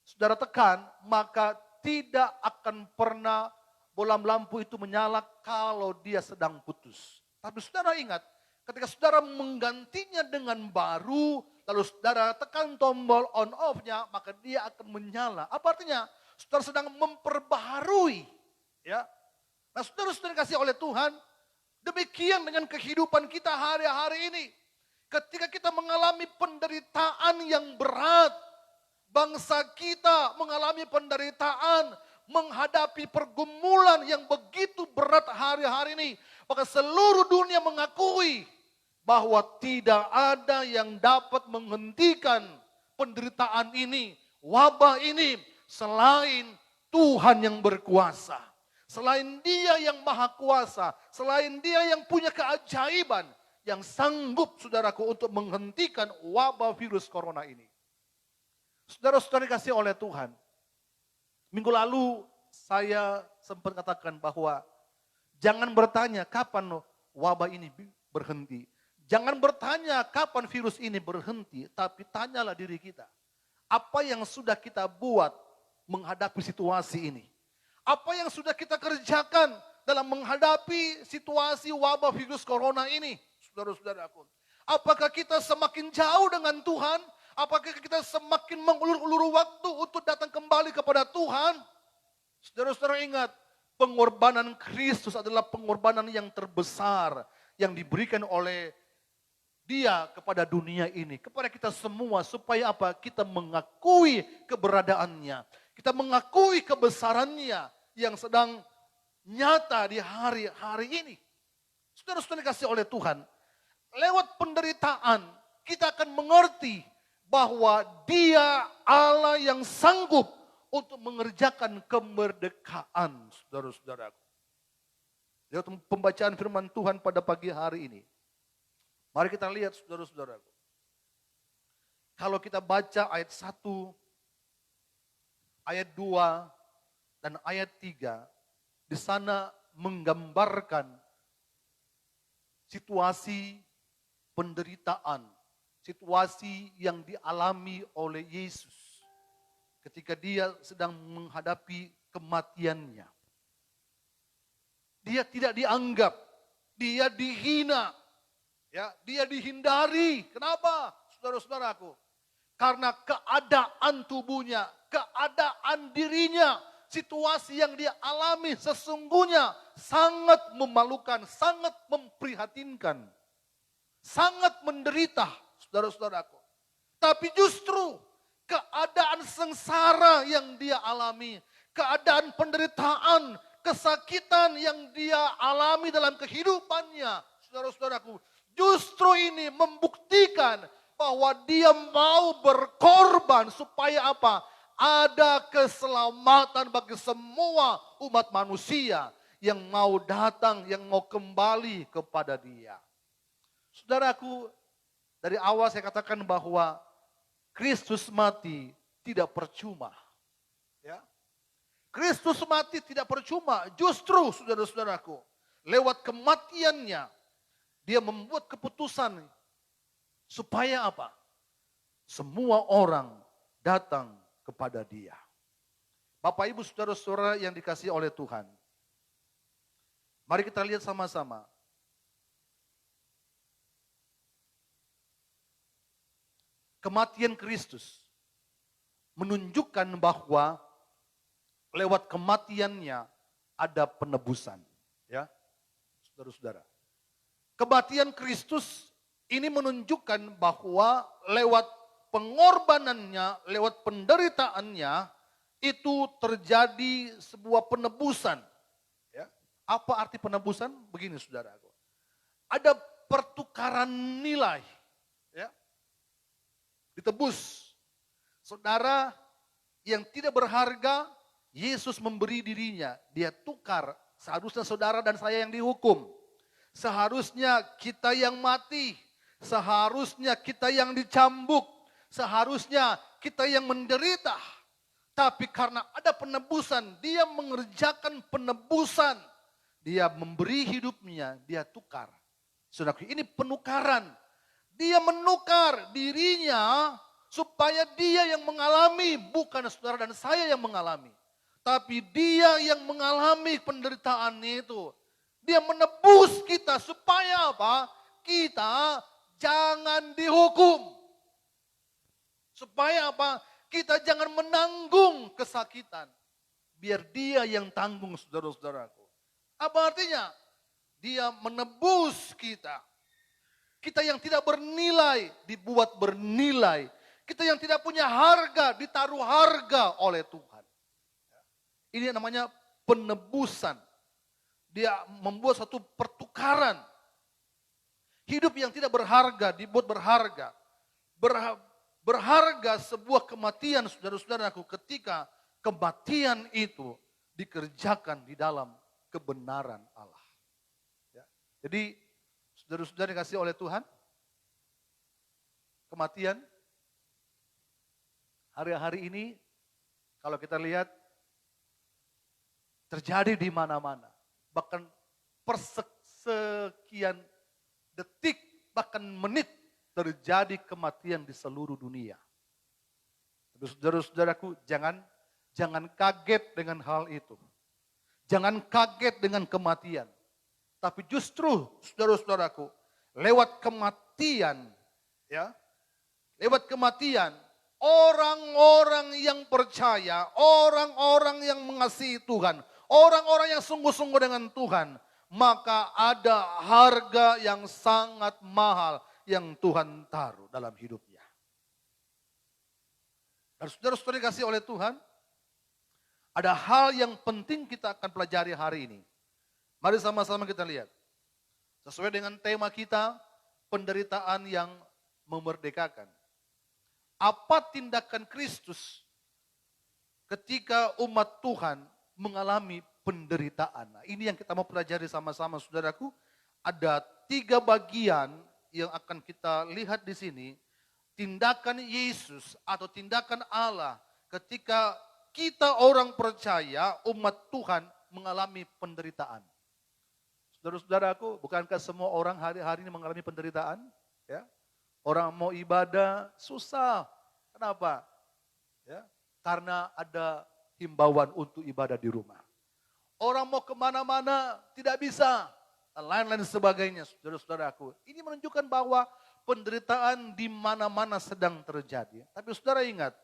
saudara tekan, maka tidak akan pernah bolam lampu itu menyala kalau dia sedang putus. Tapi saudara ingat, ketika saudara menggantinya dengan baru, lalu saudara tekan tombol on off-nya, maka dia akan menyala. Apa artinya? Saudara sedang memperbaharui. Ya. Nah saudara-saudara kasih oleh Tuhan, demikian dengan kehidupan kita hari-hari ini. Ketika kita mengalami penderitaan yang berat, bangsa kita mengalami penderitaan, menghadapi pergumulan yang begitu berat hari-hari ini. Maka seluruh dunia mengakui bahwa tidak ada yang dapat menghentikan penderitaan ini, wabah ini, selain Tuhan yang berkuasa. Selain Dia yang maha kuasa, selain Dia yang punya keajaiban, yang sanggup saudaraku untuk menghentikan wabah virus corona ini. Saudara-saudara dikasih oleh Tuhan. Minggu lalu saya sempat katakan bahwa jangan bertanya kapan wabah ini berhenti. Jangan bertanya kapan virus ini berhenti, tapi tanyalah diri kita. Apa yang sudah kita buat menghadapi situasi ini? Apa yang sudah kita kerjakan dalam menghadapi situasi wabah virus corona ini? Saudara-saudaraku, apakah kita semakin jauh dengan Tuhan? Apakah kita semakin mengulur-ulur waktu untuk datang kembali kepada Tuhan? Saudara-saudara ingat, pengorbanan Kristus adalah pengorbanan yang terbesar yang diberikan oleh Dia kepada dunia ini, kepada kita semua, supaya apa? Kita mengakui keberadaannya, kita mengakui kebesarannya yang sedang nyata di hari-hari ini. Saudara-saudara dikasih oleh Tuhan, lewat penderitaan kita akan mengerti bahwa Dia Allah yang sanggup untuk mengerjakan kemerdekaan, saudara-saudaraku. Lihat pembacaan firman Tuhan pada pagi hari ini. Mari kita lihat, saudara-saudaraku. Kalau kita baca ayat 1, ayat 2, dan ayat 3, di sana menggambarkan situasi penderitaan, situasi yang dialami oleh Yesus ketika dia sedang menghadapi kematiannya. Dia tidak dianggap, dia dihina, ya, dia dihindari. Kenapa, saudara-saudaraku? Karena keadaan tubuhnya, keadaan dirinya, situasi yang dia alami sesungguhnya sangat memalukan, sangat memprihatinkan, sangat menderita, saudara-saudaraku. Tapi justru keadaan sengsara yang dia alami, keadaan penderitaan, kesakitan yang dia alami dalam kehidupannya, saudara-saudaraku, justru ini membuktikan bahwa dia mau berkorban supaya apa? Ada keselamatan bagi semua umat manusia yang mau datang, yang mau kembali kepada dia. Saudaraku, dari awal saya katakan bahwa Kristus mati tidak percuma. Ya. Kristus mati tidak percuma, justru saudara-saudaraku, lewat kematiannya, dia membuat keputusan supaya apa? Semua orang datang kepada dia. Bapak, Ibu, saudara-saudara yang dikasihi oleh Tuhan. Mari kita lihat sama-sama. Kematian Kristus menunjukkan bahwa lewat kematiannya ada penebusan. Ya, saudara-saudara. Kematian Kristus ini menunjukkan bahwa lewat pengorbanannya, lewat penderitaannya, itu terjadi sebuah penebusan. Ya. Apa arti penebusan? Begini, saudaraku. Ada pertukaran nilai. Ya. Ditebus. Saudara yang tidak berharga, Yesus memberi dirinya. Dia tukar. Seharusnya saudara dan saya yang dihukum. Seharusnya kita yang mati. Seharusnya kita yang dicambuk. Seharusnya kita yang menderita. Tapi karena ada penebusan, dia mengerjakan penebusan. Dia memberi hidupnya, dia tukar. Saudara, ini penukaran. Dia menukar dirinya supaya dia yang mengalami, bukan saudara dan saya yang mengalami. Tapi dia yang mengalami penderitaan itu. Dia menebus kita supaya apa? Kita jangan dihukum. Supaya apa? Kita jangan menanggung kesakitan. Biar dia yang tanggung, saudara-saudaraku. Apa artinya? Dia menebus kita. Kita yang tidak bernilai, dibuat bernilai. Kita yang tidak punya harga, ditaruh harga oleh Tuhan. Ini namanya penebusan. Dia membuat satu pertukaran. Hidup yang tidak berharga, dibuat berharga. Berharga sebuah kematian, saudara-saudaraku, ketika kematian itu dikerjakan di dalam kebenaran Allah. Ya. Jadi, saudara-saudara dikasih oleh Tuhan, kematian hari-hari ini, kalau kita lihat, terjadi di mana-mana. Bahkan persekian detik, bahkan menit, terjadi kematian di seluruh dunia. Saudara-saudaraku, jangan kaget dengan hal itu. Jangan kaget dengan kematian. Tapi justru, saudara-saudaraku, lewat kematian, ya, lewat kematian, orang-orang yang percaya, orang-orang yang mengasihi Tuhan, orang-orang yang sungguh-sungguh dengan Tuhan, maka ada harga yang sangat mahal yang Tuhan taruh dalam hidupnya. Dan saudara-saudara dikasih oleh Tuhan, ada hal yang penting kita akan pelajari hari ini. Mari sama-sama kita lihat. Sesuai dengan tema kita, penderitaan yang memerdekakan. Apa tindakan Kristus ketika umat Tuhan mengalami penderitaan? Nah, ini yang kita mau pelajari sama-sama, saudaraku. Ada 3 bagian yang akan kita lihat di sini. Tindakan Yesus atau tindakan Allah ketika kita orang percaya, umat Tuhan mengalami penderitaan. Saudara-saudaraku, bukankah semua orang hari-hari ini mengalami penderitaan? Ya, orang mau ibadah susah. Kenapa? Ya, karena ada himbauan untuk ibadah di rumah. Orang mau kemana-mana tidak bisa. Lain-lain sebagainya, saudara-saudaraku. Ini menunjukkan bahwa penderitaan di mana-mana sedang terjadi. Tapi saudara ingat,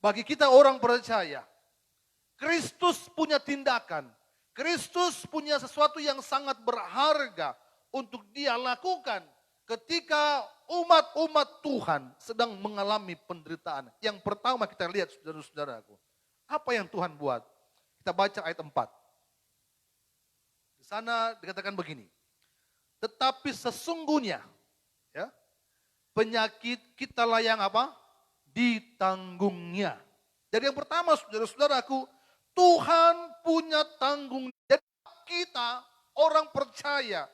bagi kita orang percaya, Kristus punya tindakan. Kristus punya sesuatu yang sangat berharga untuk dia lakukan ketika umat-umat Tuhan sedang mengalami penderitaan. Yang pertama kita lihat, saudara-saudaraku, apa yang Tuhan buat? Kita baca ayat 4. Di sana dikatakan begini, tetapi sesungguhnya ya, penyakit kita lah yang apa? Ditanggungnya. Jadi yang pertama, saudara-saudaraku, Tuhan punya tanggung. Jadi kita orang percaya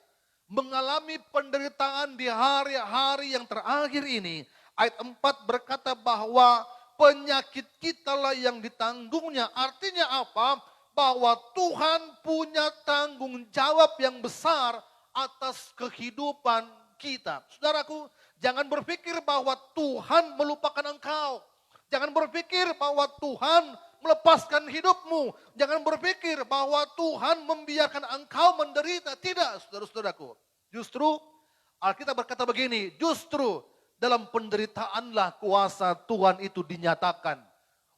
mengalami penderitaan di hari-hari yang terakhir ini. Ayat 4 berkata bahwa penyakit kita lah yang ditanggungnya. Artinya apa? Bahwa Tuhan punya tanggung jawab yang besar atas kehidupan kita. Saudaraku, jangan berpikir bahwa Tuhan melupakan engkau. Jangan berpikir bahwa Tuhan melepaskan hidupmu. Jangan berpikir bahwa Tuhan membiarkan engkau menderita. Tidak, saudara-saudaraku. Justru Alkitab berkata begini, justru dalam penderitaanlah kuasa Tuhan itu dinyatakan.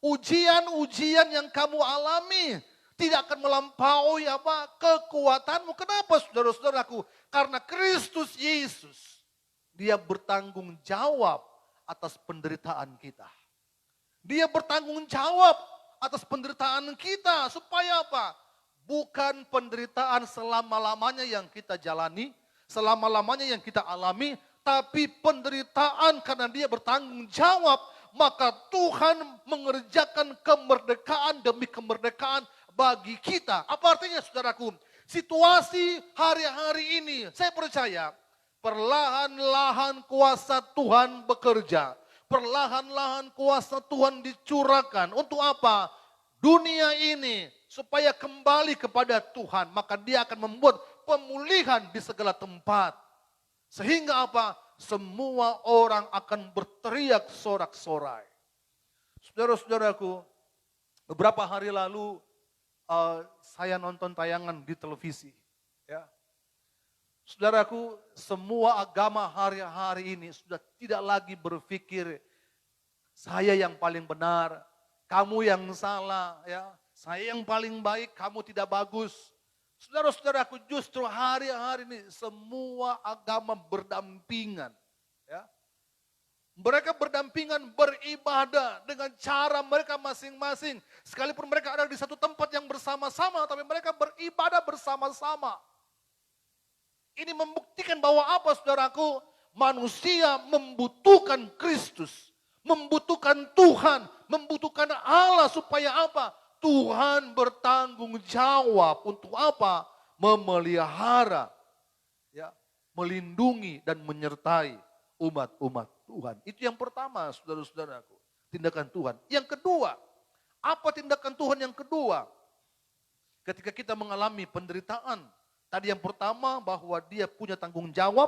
Ujian-ujian yang kamu alami tidak akan melampaui kekuatanmu. Kenapa, saudara-saudaraku? Karena Kristus Yesus, dia bertanggung jawab atas penderitaan kita. Dia bertanggung jawab atas penderitaan kita. Supaya apa? Bukan penderitaan selama-lamanya yang kita jalani, selama-lamanya yang kita alami, tapi penderitaan karena dia bertanggung jawab. Maka Tuhan mengerjakan kemerdekaan demi kemerdekaan bagi kita. Apa artinya, saudaraku? Situasi hari-hari ini, saya percaya perlahan-lahan kuasa Tuhan bekerja. Perlahan-lahan kuasa Tuhan dicurahkan. Untuk apa? Dunia ini supaya kembali kepada Tuhan. Maka dia akan membuat pemulihan di segala tempat. Sehingga apa? Semua orang akan berteriak sorak-sorai. Saudara-saudaraku, beberapa hari lalu saya nonton tayangan di televisi. Ya. Saudaraku, semua agama hari-hari ini sudah tidak lagi berpikir saya yang paling benar, kamu yang salah, ya. Saya yang paling baik, kamu tidak bagus. Saudara-saudaraku, justru hari-hari ini semua agama berdampingan. Ya. Mereka berdampingan beribadah dengan cara mereka masing-masing. Sekalipun mereka ada di satu tempat yang bersama-sama, tapi mereka beribadah bersama-sama. Ini membuktikan bahwa apa, saudaraku? Manusia membutuhkan Kristus, membutuhkan Tuhan, membutuhkan Allah supaya apa? Tuhan bertanggung jawab untuk apa? Memelihara, ya, melindungi dan menyertai umat-umat Tuhan. Itu yang pertama, saudara-saudaraku. Tindakan Tuhan. Yang kedua, apa tindakan Tuhan yang kedua? Ketika kita mengalami penderitaan. Tadi yang pertama bahwa dia punya tanggung jawab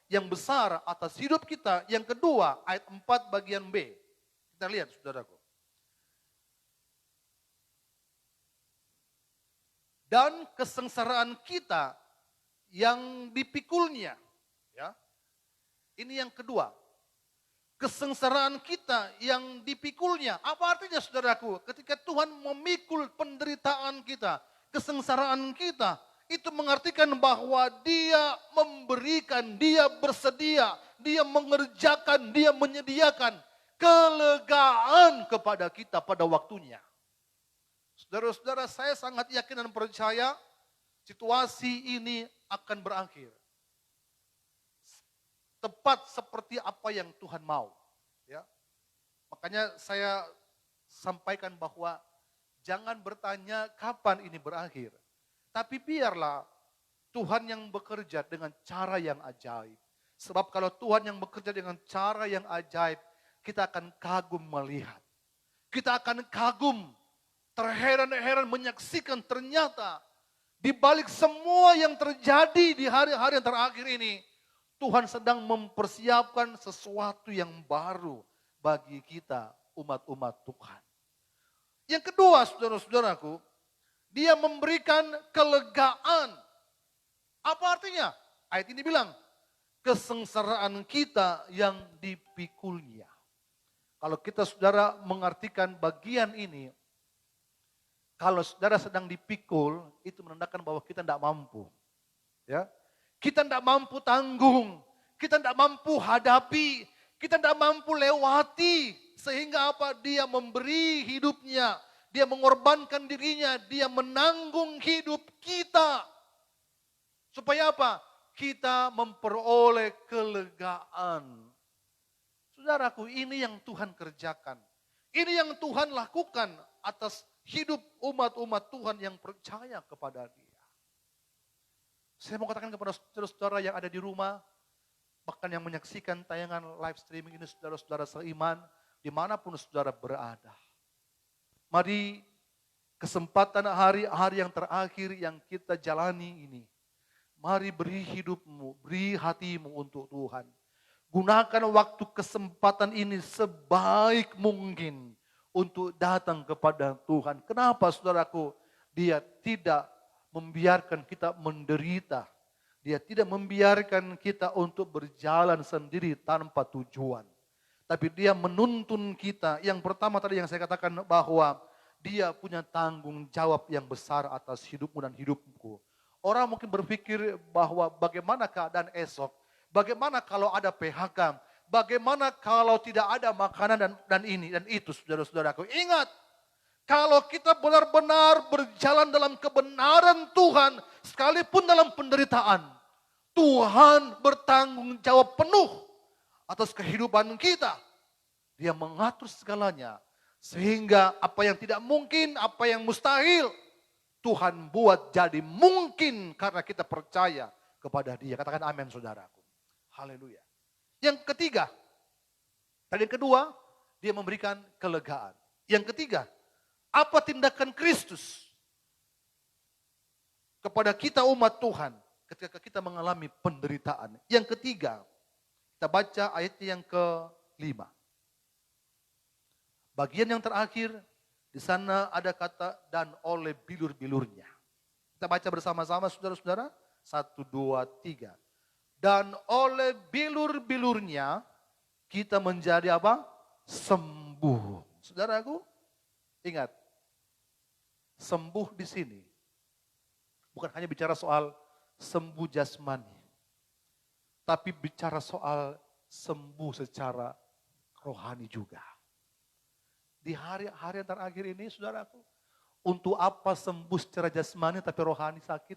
yang besar atas hidup kita. Yang kedua, ayat 4 bagian B. Kita lihat, saudaraku. Dan kesengsaraan kita yang dipikulnya. Ya. Ini yang kedua. Kesengsaraan kita yang dipikulnya. Apa artinya, saudaraku? Ketika Tuhan memikul penderitaan kita, kesengsaraan kita, itu mengartikan bahwa dia memberikan, dia bersedia, dia mengerjakan, dia menyediakan kelegaan kepada kita pada waktunya. Saudara-saudara, saya sangat yakin dan percaya situasi ini akan berakhir. tepat seperti apa yang Tuhan mau. Ya. Makanya saya sampaikan bahwa jangan bertanya kapan ini berakhir. Tapi biarlah Tuhan yang bekerja dengan cara yang ajaib. Sebab kalau Tuhan yang bekerja dengan cara yang ajaib, kita akan kagum melihat. Kita akan kagum, terheran-heran menyaksikan ternyata di balik semua yang terjadi di hari-hari yang terakhir ini, Tuhan sedang mempersiapkan sesuatu yang baru bagi kita umat-umat Tuhan. Yang kedua, saudara-saudaraku, dia memberikan kelegaan. Apa artinya? Ayat ini bilang, kesengsaraan kita yang dipikulnya. Kalau kita saudara mengartikan bagian ini, kalau saudara sedang dipikul, itu menandakan bahwa kita tidak mampu. Ya, kita tidak mampu tanggung, kita tidak mampu hadapi, kita tidak mampu lewati. Sehingga apa? Dia memberi hidupnya, dia mengorbankan dirinya, dia menanggung hidup kita. Supaya apa? Kita memperoleh kelegaan. Saudaraku, ini yang Tuhan kerjakan. Ini yang Tuhan lakukan atas hidup umat-umat Tuhan yang percaya kepada Dia. Saya mau katakan kepada saudara-saudara yang ada di rumah, bahkan yang menyaksikan tayangan live streaming ini, saudara-saudara seiman, dimanapun saudara berada. Mari kesempatan hari-hari yang terakhir yang kita jalani ini, mari beri hidupmu, beri hatimu untuk Tuhan. Gunakan waktu kesempatan ini sebaik mungkin untuk datang kepada Tuhan. Kenapa saudaraku? Dia tidak membiarkan kita menderita. Dia tidak membiarkan kita untuk berjalan sendiri tanpa tujuan. Tapi dia menuntun kita. Yang pertama tadi yang saya katakan bahwa dia punya tanggung jawab yang besar atas hidupmu dan hidupku. Orang mungkin berpikir bahwa bagaimana keadaan esok, bagaimana kalau ada PHK, bagaimana kalau tidak ada makanan dan ini dan itu, saudara-saudaraku. Ingat, kalau kita benar-benar berjalan dalam kebenaran Tuhan, sekalipun dalam penderitaan, Tuhan bertanggung jawab penuh atas kehidupan kita. Dia mengatur segalanya, sehingga apa yang tidak mungkin, apa yang mustahil, Tuhan buat jadi mungkin karena kita percaya kepada Dia. Katakan amin, saudaraku. Haleluya. Yang ketiga, dan yang kedua, dia memberikan kelegaan. Yang ketiga, apa tindakan Kristus kepada kita umat Tuhan ketika kita mengalami penderitaan. Yang ketiga, kita baca ayatnya yang ke-5. Bagian yang terakhir, di sana ada kata dan oleh bilur-bilurnya. Kita baca bersama-sama saudara-saudara. 1, 2, 3. Dan oleh bilur-bilurnya kita menjadi apa? Sembuh. Saudaraku, ingat. Sembuh di sini bukan hanya bicara soal sembuh jasmani. Tapi bicara soal sembuh secara rohani juga. Di hari-hari yang terakhir ini, saudaraku, untuk apa sembuh secara jasmani tapi rohani sakit?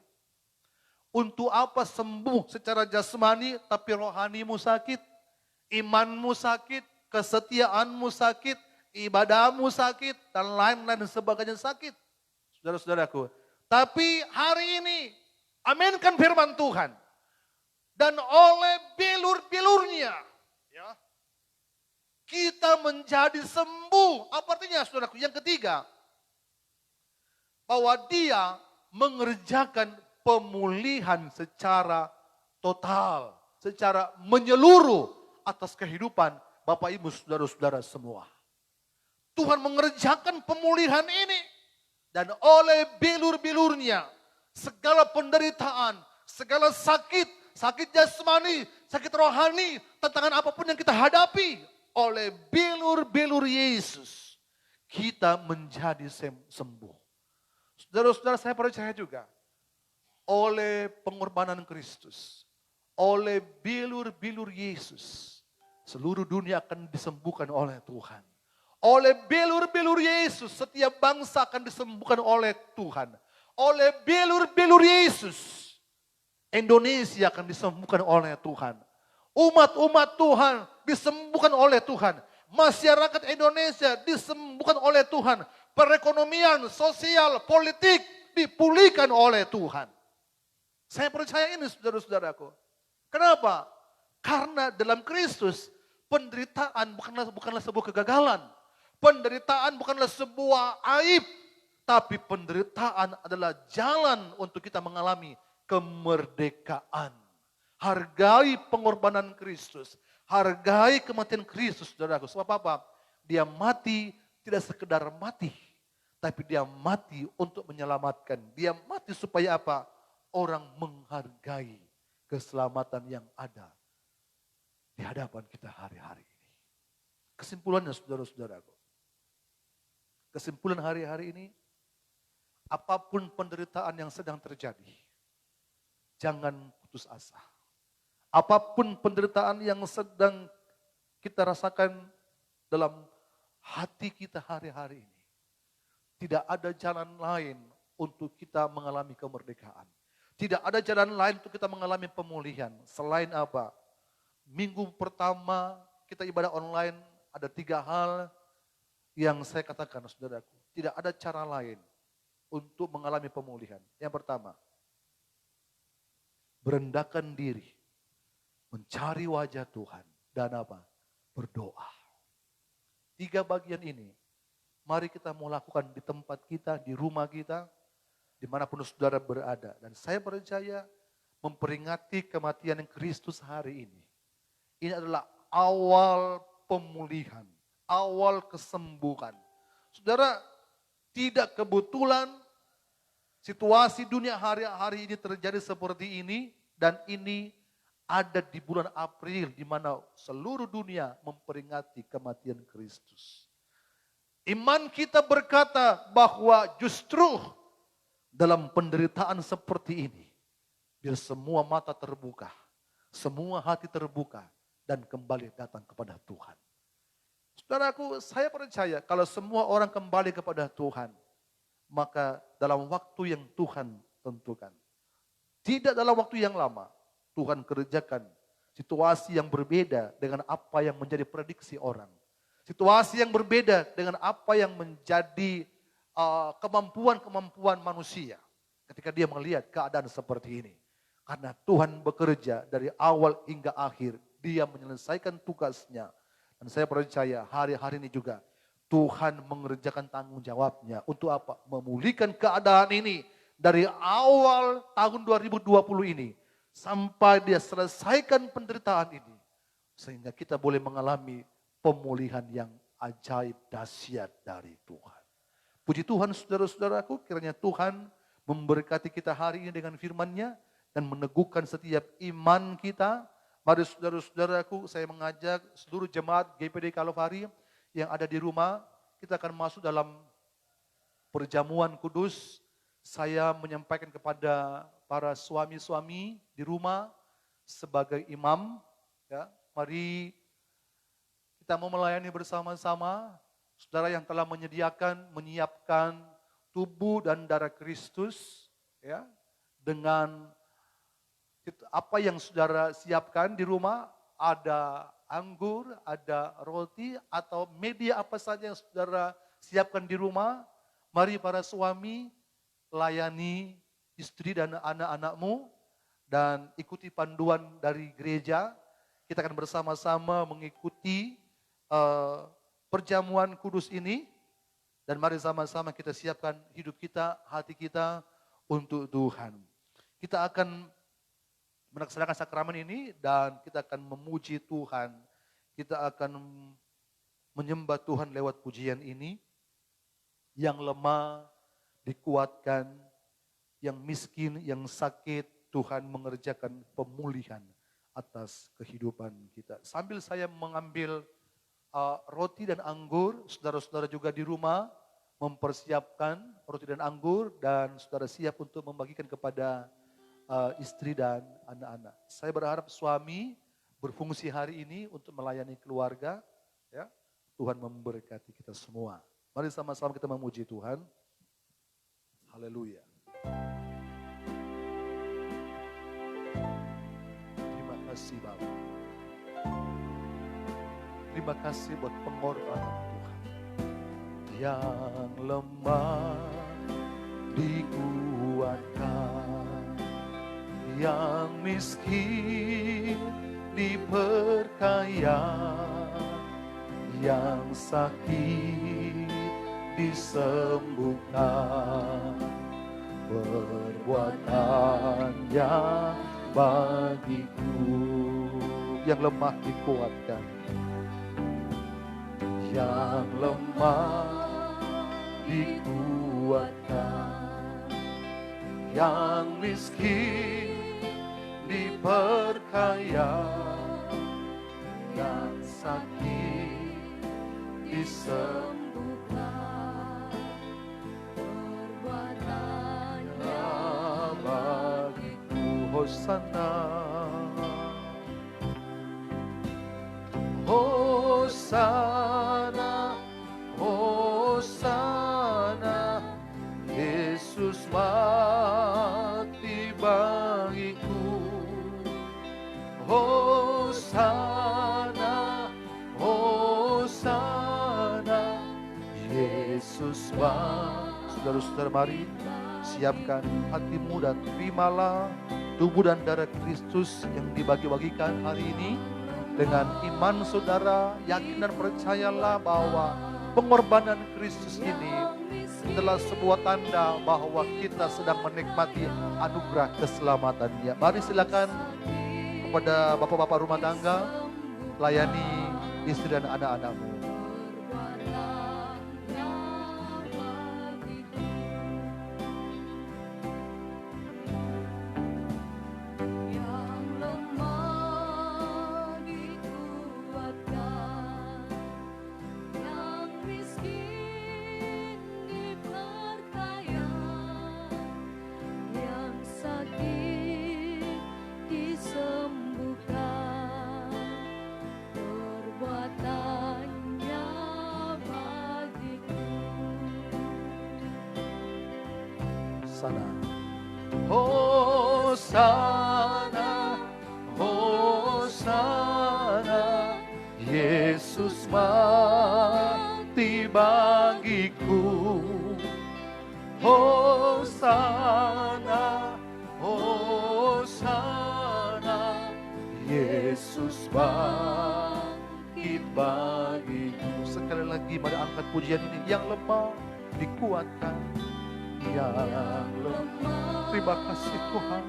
Untuk apa sembuh secara jasmani tapi rohanimu sakit? Imanmu sakit, kesetiaanmu sakit, ibadahmu sakit, dan lain-lain sebagainya sakit. Saudara-saudaraku. Tapi hari ini, aminkan firman Tuhan. Dan oleh bilur-bilurnya, ya, kita menjadi sembuh. Apa artinya, saudaraku? Yang ketiga, bahwa dia mengerjakan pemulihan secara total, secara menyeluruh atas kehidupan Bapak Ibu saudara-saudara semua. Tuhan mengerjakan pemulihan ini dan oleh bilur-bilurnya segala penderitaan, segala sakit, sakit jasmani, sakit rohani, tantangan apapun yang kita hadapi, oleh bilur-bilur Yesus kita menjadi sembuh. Saudara-saudara, saya percaya juga oleh pengorbanan Kristus, oleh bilur-bilur Yesus, seluruh dunia akan disembuhkan oleh Tuhan. Oleh bilur-bilur Yesus, setiap bangsa akan disembuhkan oleh Tuhan. Oleh bilur-bilur Yesus, Indonesia akan disembuhkan oleh Tuhan. Umat-umat Tuhan disembuhkan oleh Tuhan. Masyarakat Indonesia disembuhkan oleh Tuhan. Perekonomian, sosial, politik dipulihkan oleh Tuhan. Saya percaya ini saudara-saudaraku. Kenapa? Karena dalam Kristus penderitaan bukanlah sebuah kegagalan. Penderitaan bukanlah sebuah aib. Tapi penderitaan adalah jalan untuk kita mengalami kemerdekaan. Hargai pengorbanan Kristus. Hargai kematian Kristus, saudaraku. Sebab apa? Dia mati tidak sekedar mati. Tapi dia mati untuk menyelamatkan. Dia mati supaya apa? Orang menghargai keselamatan yang ada di hadapan kita hari-hari ini. Kesimpulannya saudara-saudaraku. Kesimpulan hari-hari ini, apapun penderitaan yang sedang terjadi, jangan putus asa. Apapun penderitaan yang sedang kita rasakan dalam hati kita hari-hari ini, tidak ada jalan lain untuk kita mengalami kemerdekaan. Tidak ada jalan lain untuk kita mengalami pemulihan. Selain apa? Minggu pertama kita ibadah online, ada 3 hal yang saya katakan, saudaraku. Tidak ada cara lain untuk mengalami pemulihan. Yang pertama, merendahkan diri, mencari wajah Tuhan, dan apa? Berdoa. 3 bagian ini, mari kita mau lakukan di tempat kita, di rumah kita, dimanapun saudara berada. Dan saya percaya memperingati kematian Kristus hari ini. Ini adalah awal pemulihan, awal kesembuhan. Saudara, tidak kebetulan situasi dunia hari-hari ini terjadi seperti ini. Dan ini ada di bulan April di mana seluruh dunia memperingati kematian Kristus. Iman kita berkata bahwa justru dalam penderitaan seperti ini, biar semua mata terbuka, semua hati terbuka, dan kembali datang kepada Tuhan. Saudaraku, saya percaya kalau semua orang kembali kepada Tuhan, maka dalam waktu yang Tuhan tentukan, tidak dalam waktu yang lama, Tuhan kerjakan situasi yang berbeda dengan apa yang menjadi prediksi orang. Situasi yang berbeda dengan apa yang menjadi kemampuan-kemampuan manusia ketika dia melihat keadaan seperti ini. Karena Tuhan bekerja dari awal hingga akhir, dia menyelesaikan tugasnya. Dan saya percaya hari-hari ini juga Tuhan mengerjakan tanggung jawabnya untuk apa? Memulihkan keadaan ini dari awal tahun 2020 ini sampai dia selesaikan penderitaan ini. Sehingga kita boleh mengalami pemulihan yang ajaib dahsyat dari Tuhan. Puji Tuhan saudara-saudaraku, kiranya Tuhan memberkati kita hari ini dengan firman-Nya dan meneguhkan setiap iman kita. Mari saudara-saudaraku, saya mengajak seluruh jemaat GPD Kalvari yang ada di rumah, kita akan masuk dalam perjamuan kudus. Saya menyampaikan kepada para suami-suami di rumah sebagai imam, ya, mari kita mau melayani bersama-sama. Saudara yang telah menyiapkan tubuh dan darah Kristus, ya, dengan apa yang saudara siapkan di rumah, ada anggur, ada roti, atau media apa saja yang saudara siapkan di rumah. Mari para suami layani istri dan anak-anakmu dan ikuti panduan dari gereja. Kita akan bersama-sama mengikuti perjamuan kudus ini. Dan mari sama-sama kita siapkan hidup kita, hati kita untuk Tuhan. Kita akan melaksanakan sakramen ini dan kita akan memuji Tuhan. Kita akan menyembah Tuhan lewat pujian ini. Yang lemah dikuatkan, yang miskin, yang sakit, Tuhan mengerjakan pemulihan atas kehidupan kita. Sambil saya mengambil roti dan anggur, saudara-saudara juga di rumah mempersiapkan roti dan anggur dan saudara siap untuk membagikan kepada istri dan anak-anak. Saya berharap suami berfungsi hari ini untuk melayani keluarga, ya. Tuhan memberkati kita semua. Mari sama-sama kita memuji Tuhan. Haleluya. Terima kasih Bapak. Terima kasih buat pengorbanan Tuhan. Yang lemah dikuatkan, yang miskin diperkaya, yang sakit disembuhkan. Perbuatannya bagiku, yang lemah dikuatkan, yang lemah dikuatkan, yang miskin diperkaya, yang sakit disembuhkan. Perbuatannya bagiku. Hosana, Hosana, Hosana, Yesus mati bagiku. Hosana, Hosana, Yesus mati. Saudara-saudara, mari siapkan hatimu dan terimalah tubuh dan darah Kristus yang dibagi-bagikan hari ini. Dengan iman saudara, yakin dan percayalah bahwa pengorbanan Kristus ini adalah sebuah tanda bahwa kita sedang menikmati anugerah keselamatannya. Mari silakan kepada bapak-bapak rumah tangga, layani istri dan anak-anakmu. Hosana, Hosana, Hosana, Yesus mati bagiku. Hosana, Hosana, Yesus bangkit bagiku. Sekali lagi mari angkat pujian ini. Yang lemah dikuatkan, yang lemah. Terima kasih Tuhan.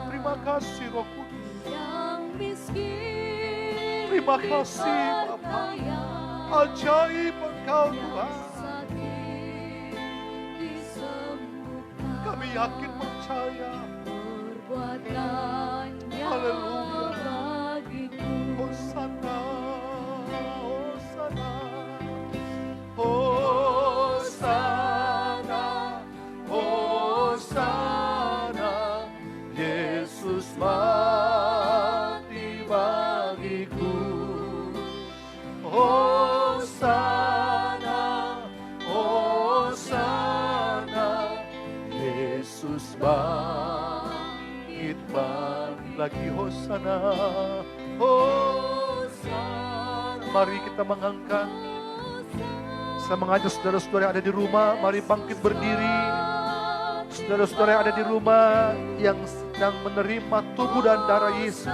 Terima kasih Roh Kudus. Terima kasih Bapa. Ajaib Engkau Tuhan. Kami yakin percaya. Haleluya. Hosana, Hosana, Hosana, Hosana, Yesus mati bagiku. Hosana, Hosana, Yesus bangkit lagi. Hosana, Hosana. Mari kita mengangkat. Saya mengajak saudara-saudara yang ada di rumah, mari bangkit berdiri. Saudara-saudara yang ada di rumah yang sedang menerima tubuh dan darah Yesus,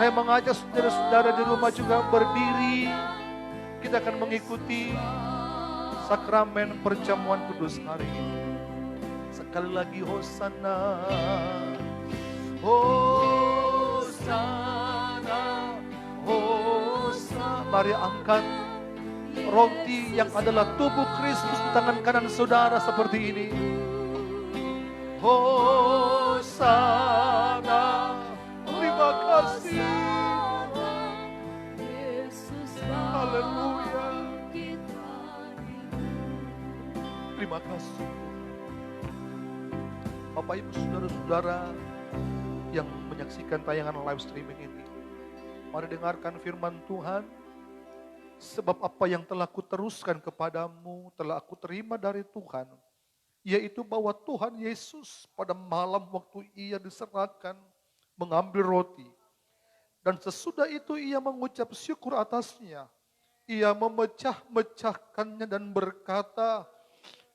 saya mengajak saudara-saudara di rumah juga berdiri. Kita akan mengikuti sakramen perjamuan kudus hari ini. Sekali lagi Hosana, Hosana, Hosana. Mari angkat roti yang adalah tubuh Kristus di tangan kanan saudara seperti ini. Hosana, terima kasih. Haleluya. Terima kasih. Bapak Ibu saudara-saudara yang menyaksikan tayangan live streaming ini, mari dengarkan firman Tuhan. Sebab apa yang telah kuteruskan kepadamu telah aku terima dari Tuhan, yaitu bahwa Tuhan Yesus pada malam waktu ia diserahkan mengambil roti Dan sesudah itu ia mengucap syukur atasnya. Ia memecah-mecahkannya dan berkata,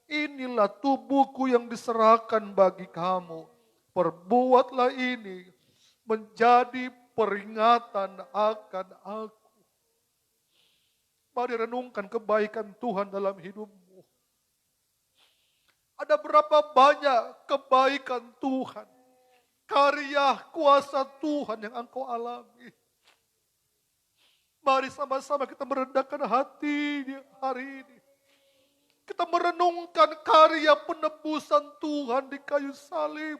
inilah tubuhku yang diserahkan bagi kamu. Perbuatlah ini menjadi peringatan akan aku. Mari renungkan kebaikan Tuhan dalam hidupmu. Ada berapa banyak kebaikan Tuhan, karya kuasa Tuhan yang engkau alami. Mari sama-sama kita merendahkan hati hari ini. Kita merenungkan karya penebusan Tuhan di kayu salib.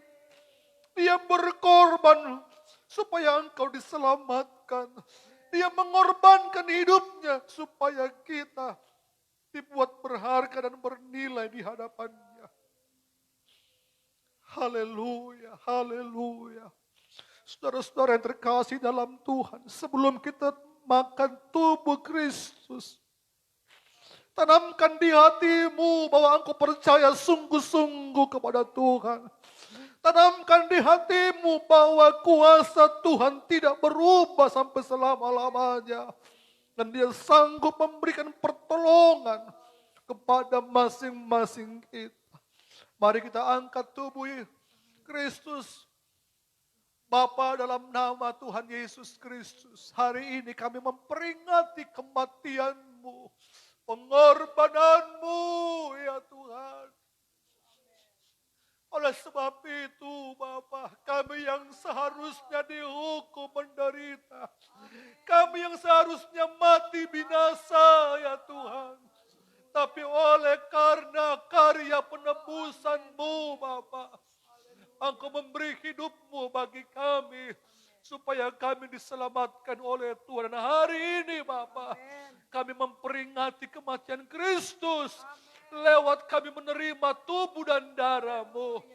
Dia berkorban supaya engkau diselamatkan. Dia mengorbankan hidupnya supaya kita dibuat berharga dan bernilai di hadapannya. Haleluya, haleluya. Saudara-saudara yang terkasih dalam Tuhan, sebelum kita makan tubuh Kristus, tanamkan di hatimu bahwa engkau percaya sungguh-sungguh kepada Tuhan. Tanamkan di hatimu bahwa kuasa Tuhan tidak berubah sampai selama-lamanya. Dan dia sanggup memberikan pertolongan kepada masing-masing kita. Mari kita angkat tubuh Kristus. Bapa, dalam nama Tuhan Yesus Kristus, hari ini kami memperingati kematian-Mu, pengorbananmu ya Tuhan. Oleh sebab itu Bapa, kami yang seharusnya dihukum menderita, kami yang seharusnya mati binasa ya Tuhan, tapi oleh karena karya penebusan-Mu Bapa, Engkau memberi hidupmu bagi kami, supaya kami diselamatkan oleh Tuhan. Dan hari ini Bapa, kami memperingati kematian Kristus, lewat kami menerima tubuh dan darah-Mu.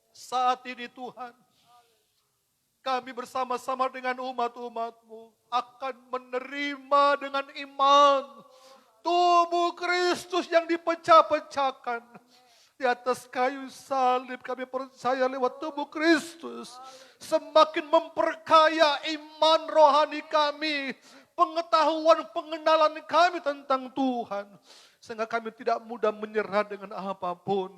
Saat ini Tuhan, kami bersama-sama dengan umat-umat-Mu akan menerima dengan iman tubuh Kristus yang dipecah-pecahkan di atas kayu salib. Kami percaya lewat tubuh Kristus semakin memperkaya iman rohani kami, pengetahuan pengenalan kami tentang Tuhan, sehingga kami tidak mudah menyerah dengan apapun.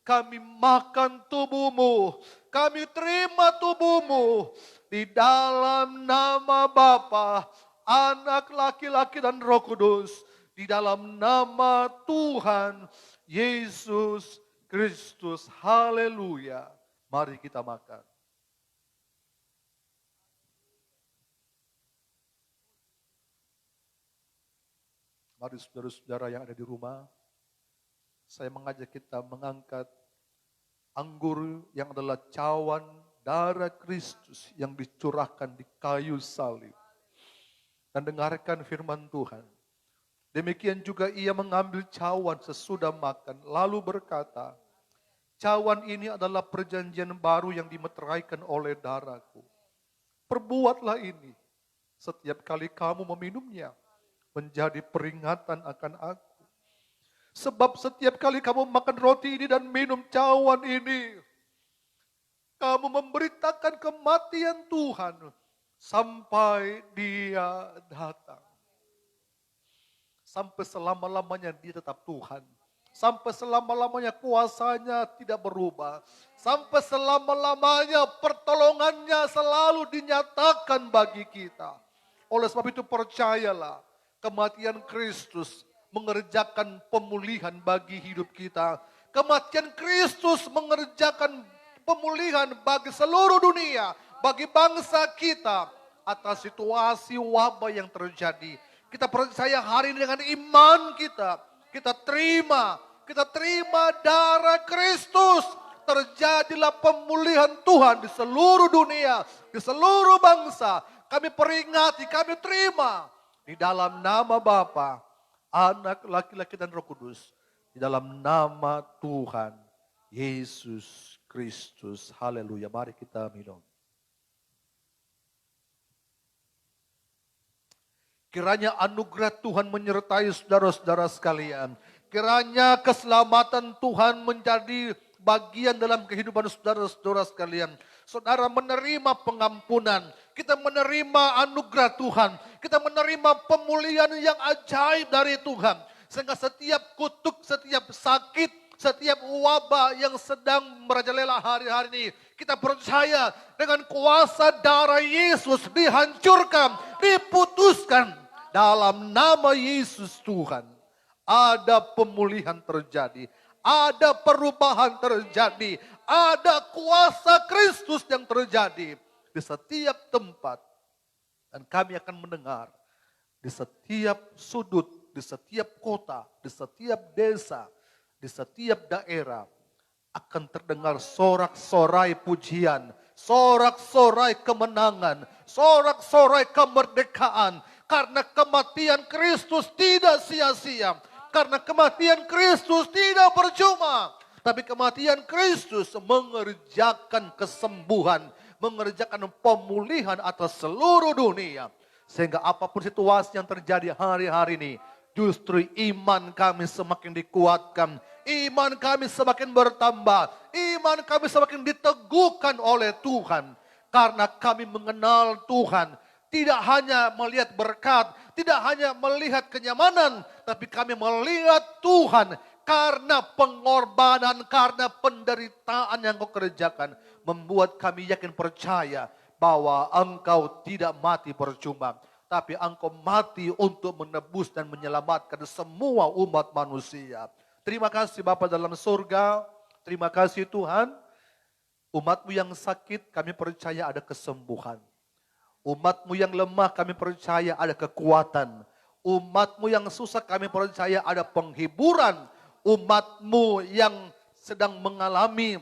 Kami makan tubuh-Mu, kami terima tubuh-Mu di dalam nama Bapa, Anak laki-laki dan Roh Kudus, di dalam nama Tuhan Yesus Kristus. Haleluya. Mari kita makan. Mari saudara-saudara yang ada di rumah, saya mengajak kita mengangkat anggur yang adalah cawan darah Kristus yang dicurahkan di kayu salib. Dan dengarkan firman Tuhan. Demikian juga ia mengambil cawan sesudah makan, lalu berkata, cawan ini adalah perjanjian baru yang dimeteraikan oleh darahku. Perbuatlah ini setiap kali kamu meminumnya, menjadi peringatan akan aku. Sebab setiap kali kamu makan roti ini dan minum cawan ini, kamu memberitakan kematian Tuhan sampai Dia datang. Sampai selama-lamanya Dia tetap Tuhan. Sampai selama-lamanya kuasanya tidak berubah. Sampai selama-lamanya pertolongannya selalu dinyatakan bagi kita. Oleh sebab itu percayalah, kematian Kristus mengerjakan pemulihan bagi hidup kita. Kematian Kristus mengerjakan pemulihan bagi seluruh dunia, bagi bangsa kita atas situasi wabah yang terjadi. Kita percaya hari ini dengan iman kita terima darah Kristus. Terjadilah pemulihan Tuhan di seluruh dunia, di seluruh bangsa. Kami peringati, kami terima. Di dalam nama Bapa, Anak, laki-laki dan Roh Kudus. Di dalam nama Tuhan Yesus Kristus. Haleluya. Mari kita minum. Kiranya anugerah Tuhan menyertai saudara-saudara sekalian. Kiranya keselamatan Tuhan menjadi bagian dalam kehidupan saudara-saudara sekalian. Saudara menerima pengampunan. Kita menerima anugerah Tuhan. Kita menerima pemulihan yang ajaib dari Tuhan. Sehingga setiap kutuk, setiap sakit, setiap wabah yang sedang merajalela hari-hari ini, kita percaya dengan kuasa darah Yesus dihancurkan, diputuskan dalam nama Yesus Tuhan. Ada pemulihan terjadi, ada perubahan terjadi, ada kuasa Kristus yang terjadi di setiap tempat. Dan kami akan mendengar di setiap sudut, di setiap kota, di setiap desa, di setiap daerah akan terdengar sorak-sorai pujian, sorak-sorai kemenangan, sorak-sorai kemerdekaan. Karena kematian Kristus tidak sia-sia. Karena kematian Kristus tidak percuma. Tapi kematian Kristus mengerjakan kesembuhan, mengerjakan pemulihan atas seluruh dunia. Sehingga apapun situasi yang terjadi hari-hari ini, justru iman kami semakin dikuatkan. Iman kami semakin bertambah. Iman kami semakin diteguhkan oleh Tuhan. Karena kami mengenal Tuhan. Tidak hanya melihat berkat, tidak hanya melihat kenyamanan, tapi kami melihat Tuhan karena pengorbanan, karena penderitaan yang kau kerjakan. Membuat kami yakin percaya bahwa engkau tidak mati percuma. Tapi engkau mati untuk menebus dan menyelamatkan semua umat manusia. Terima kasih Bapa dalam surga, terima kasih Tuhan. Umatmu yang sakit kami percaya ada kesembuhan. Umatmu yang lemah kami percaya ada kekuatan. Umatmu yang susah kami percaya ada penghiburan. Umatmu yang sedang mengalami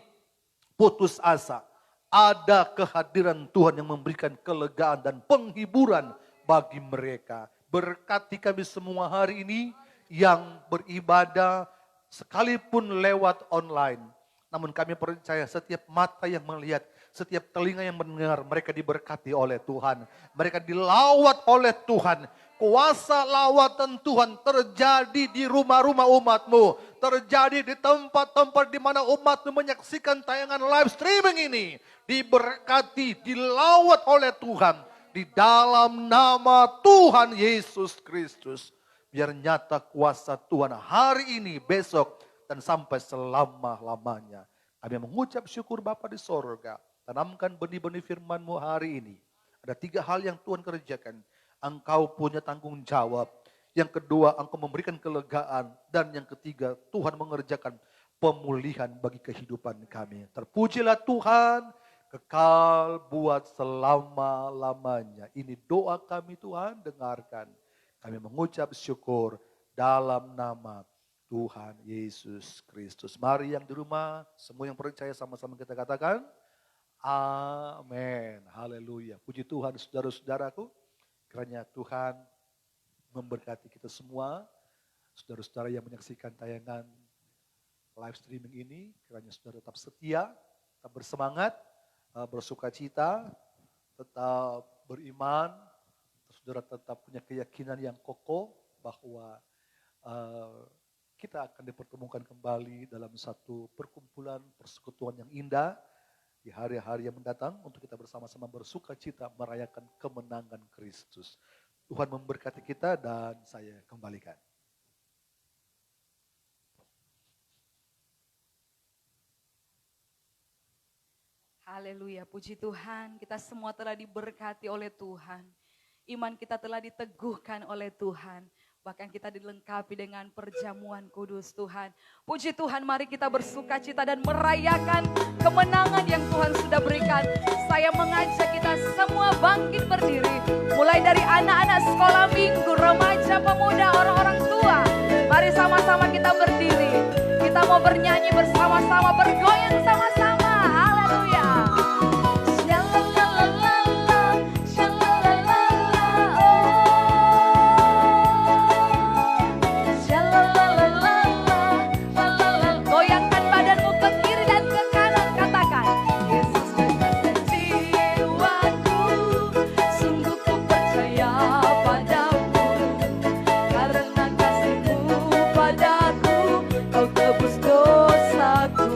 putus asa, ada kehadiran Tuhan yang memberikan kelegaan dan penghiburan bagi mereka. Berkati kami semua hari ini yang beribadah sekalipun lewat online. Namun kami percaya setiap mata yang melihat, setiap telinga yang mendengar, mereka diberkati oleh Tuhan. Mereka dilawat oleh Tuhan. Kuasa lawatan Tuhan terjadi di rumah-rumah umatmu. Terjadi di tempat-tempat di mana umatmu menyaksikan tayangan live streaming ini. Diberkati, dilawat oleh Tuhan. Di dalam nama Tuhan Yesus Kristus. Biar nyata kuasa Tuhan hari ini, besok, dan sampai selama-lamanya. Kami mengucap syukur Bapa di sorga. Tanamkan benih-benih firman-Mu hari ini. Ada 3 hal yang Tuhan kerjakan. Engkau punya tanggung jawab. Yang kedua, Engkau memberikan kelegaan. Dan yang ketiga, Tuhan mengerjakan pemulihan bagi kehidupan kami. Terpujilah Tuhan, kekal buat selama-lamanya. Ini doa kami Tuhan, dengarkan. Kami mengucap syukur dalam nama Tuhan Yesus Kristus. Mari yang di rumah, semua yang percaya sama-sama kita katakan, amin. Haleluya. Puji Tuhan saudara-saudaraku. Kiranya Tuhan memberkati kita semua. Saudara-saudara yang menyaksikan tayangan live streaming ini. Kiranya saudara tetap setia, tetap bersemangat, bersuka cita, tetap beriman. Saudara tetap punya keyakinan yang kokoh bahwa kita akan dipertemukan kembali dalam satu perkumpulan persekutuan yang indah. Di hari-hari yang mendatang untuk kita bersama-sama bersuka cita merayakan kemenangan Kristus. Tuhan memberkati kita dan saya kembalikan. Haleluya, puji Tuhan, kita semua telah diberkati oleh Tuhan. Iman kita telah diteguhkan oleh Tuhan. Bahkan kita dilengkapi dengan perjamuan kudus Tuhan. Puji Tuhan, mari kita bersuka cita dan merayakan kemenangan yang Tuhan sudah berikan. Saya mengajak kita semua bangkit berdiri. Mulai dari anak-anak sekolah minggu, remaja, pemuda, orang-orang tua. Mari sama-sama kita berdiri. Kita mau bernyanyi bersama-sama, bergoyang sama-sama. Haleluya. Padaku, kau tebus dosaku.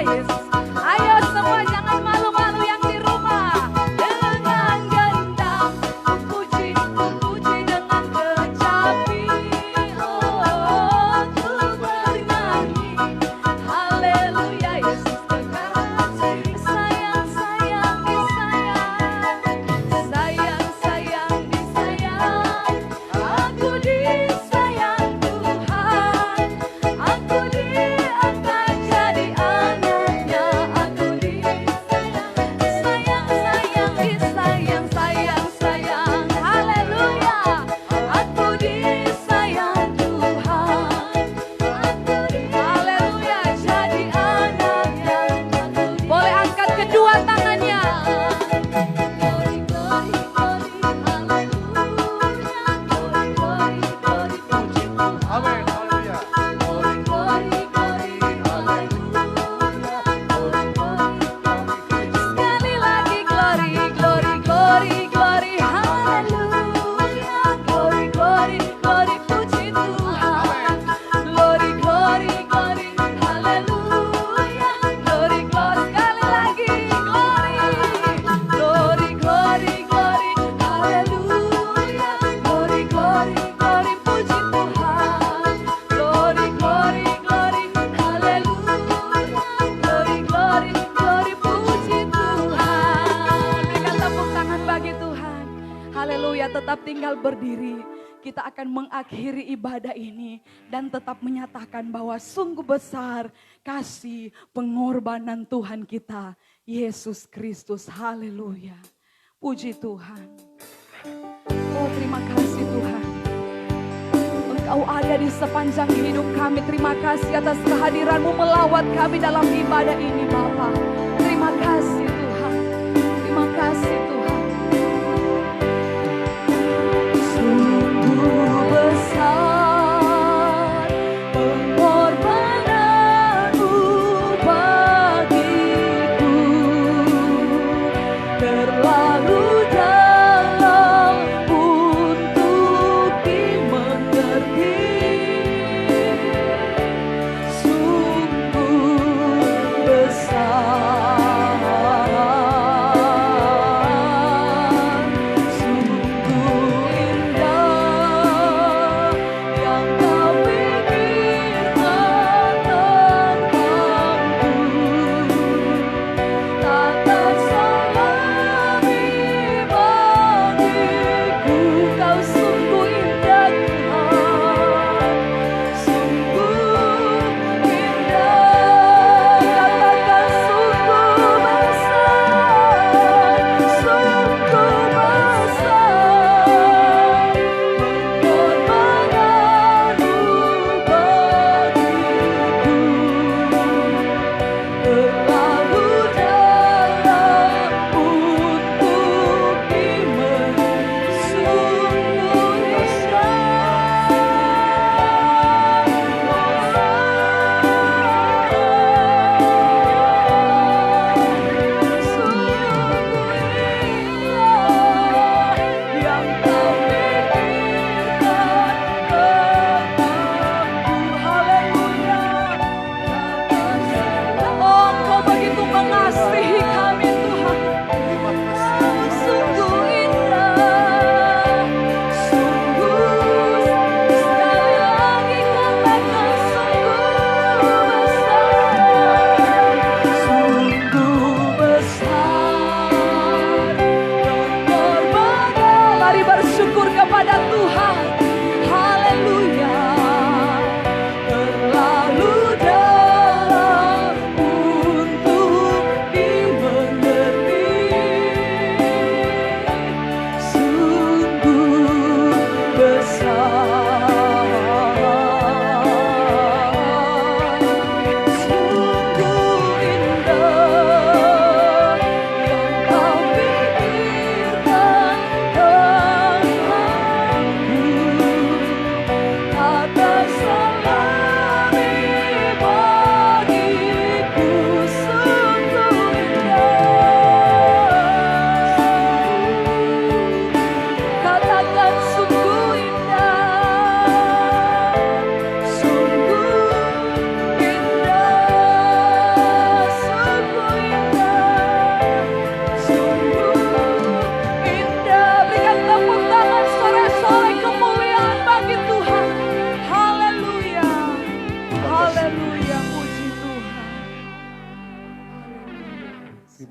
Yesus. Ayo semua jangan malu-malu yang di rumah. Dengan gendang puji dengan kecapi. Oh, ku bernyanyi. Haleluya Yesus kekasih. Sayang, sayang, disayang. Sayang, sayang, disayang. Aku disayang Tuhan. Aku diangkat jadi anaknya. Aku disayang. Sayang, sayang, disayang. Sayang, sayang. Haleluya. Aku disayang Tuhan. Haleluya, jadi anaknya. Boleh angkat kedua tangannya. Glory, glory, glory, haleluya. Glory, glory, glory, puji Tuhan. Amin. Haleluya. Glory, glory, glory, haleluya. Glory, glory, glory. Sekali lagi glory, glory, glory, glory, haleluya. Glory, glory, glory, puji Tuhan. Glory, glory, glory, haleluya. Glory, glory, sekali lagi glory. Glory, glory, glory, haleluya. Glory, glory, glory, puji Tuhan. Glory, glory, glory, haleluya. Glory, glory, glory, puji Tuhan. Berikan tepuk tangan bagi Tuhan. Haleluya, tetap tinggal berdiri. Kita akan mengakhiri ibadah ini dan tetap menyatakan bahwa sungguh besar kasih pengorbanan Tuhan kita, Yesus Kristus. Haleluya. Puji Tuhan. Oh, terima kasih Tuhan. Engkau ada di sepanjang hidup kami. Terima kasih atas kehadiran-Mu melawat kami dalam ibadah ini Bapa. Terima kasih Tuhan. Terima kasih Tuhan. Sungguh besar pengorbanan-Mu bagiku. Terlalu dalam untuk dimengerti. Sungguh besar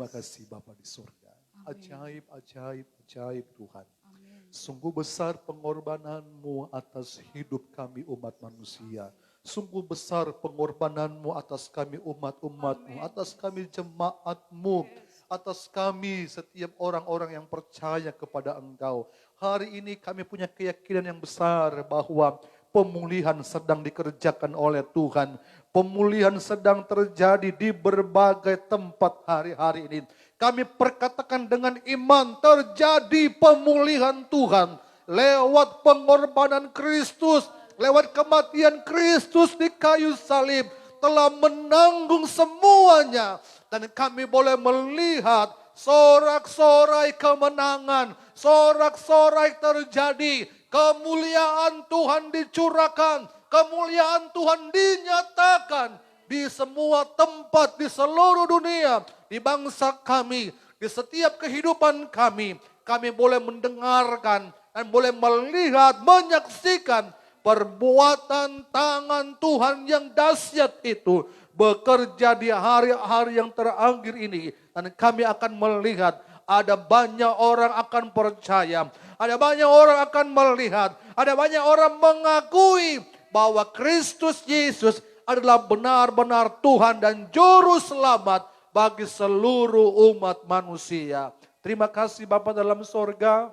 Terima kasih Bapa di surga. Amin. Ajaib, ajaib, ajaib Tuhan. Amin. Sungguh besar pengorbananmu atas hidup kami umat manusia. Sungguh besar pengorbananmu atas kami umat-umatmu, atas kami jemaatmu, atas kami setiap orang-orang yang percaya kepada Engkau. Hari ini kami punya keyakinan yang besar bahwa pemulihan sedang dikerjakan oleh Tuhan. Pemulihan sedang terjadi di berbagai tempat hari-hari ini. Kami perkatakan dengan iman terjadi pemulihan Tuhan lewat pengorbanan Kristus, lewat kematian Kristus di kayu salib telah menanggung semuanya. Dan kami boleh melihat sorak-sorai kemenangan, sorak-sorai terjadi, kemuliaan Tuhan dicurahkan, kemuliaan Tuhan dinyatakan di semua tempat di seluruh dunia, di bangsa kami, di setiap kehidupan kami. Kami boleh mendengarkan dan boleh melihat, menyaksikan perbuatan tangan Tuhan yang dahsyat itu bekerja di hari-hari yang terakhir ini. Dan kami akan melihat ada banyak orang akan percaya, ada banyak orang akan melihat, ada banyak orang mengakui bahwa Kristus Yesus adalah benar-benar Tuhan dan Juru Selamat bagi seluruh umat manusia. Terima kasih Bapa dalam sorga,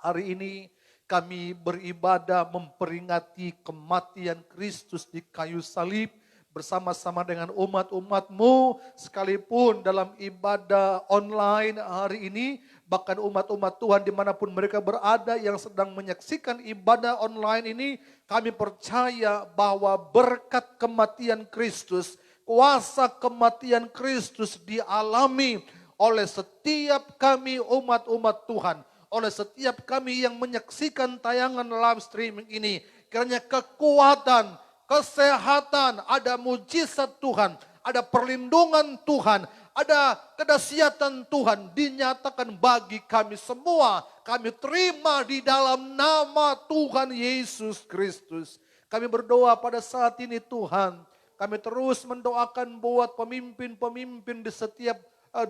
hari ini kami beribadah memperingati kematian Kristus di kayu salib bersama-sama dengan umat-umat-Mu, sekalipun dalam ibadah online hari ini, bahkan umat-umat Tuhan dimanapun mereka berada yang sedang menyaksikan ibadah online ini, kami percaya bahwa berkat kematian Kristus, kuasa kematian Kristus dialami oleh setiap kami umat-umat Tuhan, oleh setiap kami yang menyaksikan tayangan live streaming ini. Kiranya kekuatan, kesehatan, ada mujizat Tuhan, ada perlindungan Tuhan, ada kedahsyatan Tuhan dinyatakan bagi kami semua. Kami terima di dalam nama Tuhan Yesus Kristus. Kami berdoa pada saat ini Tuhan, kami terus mendoakan buat pemimpin-pemimpin di setiap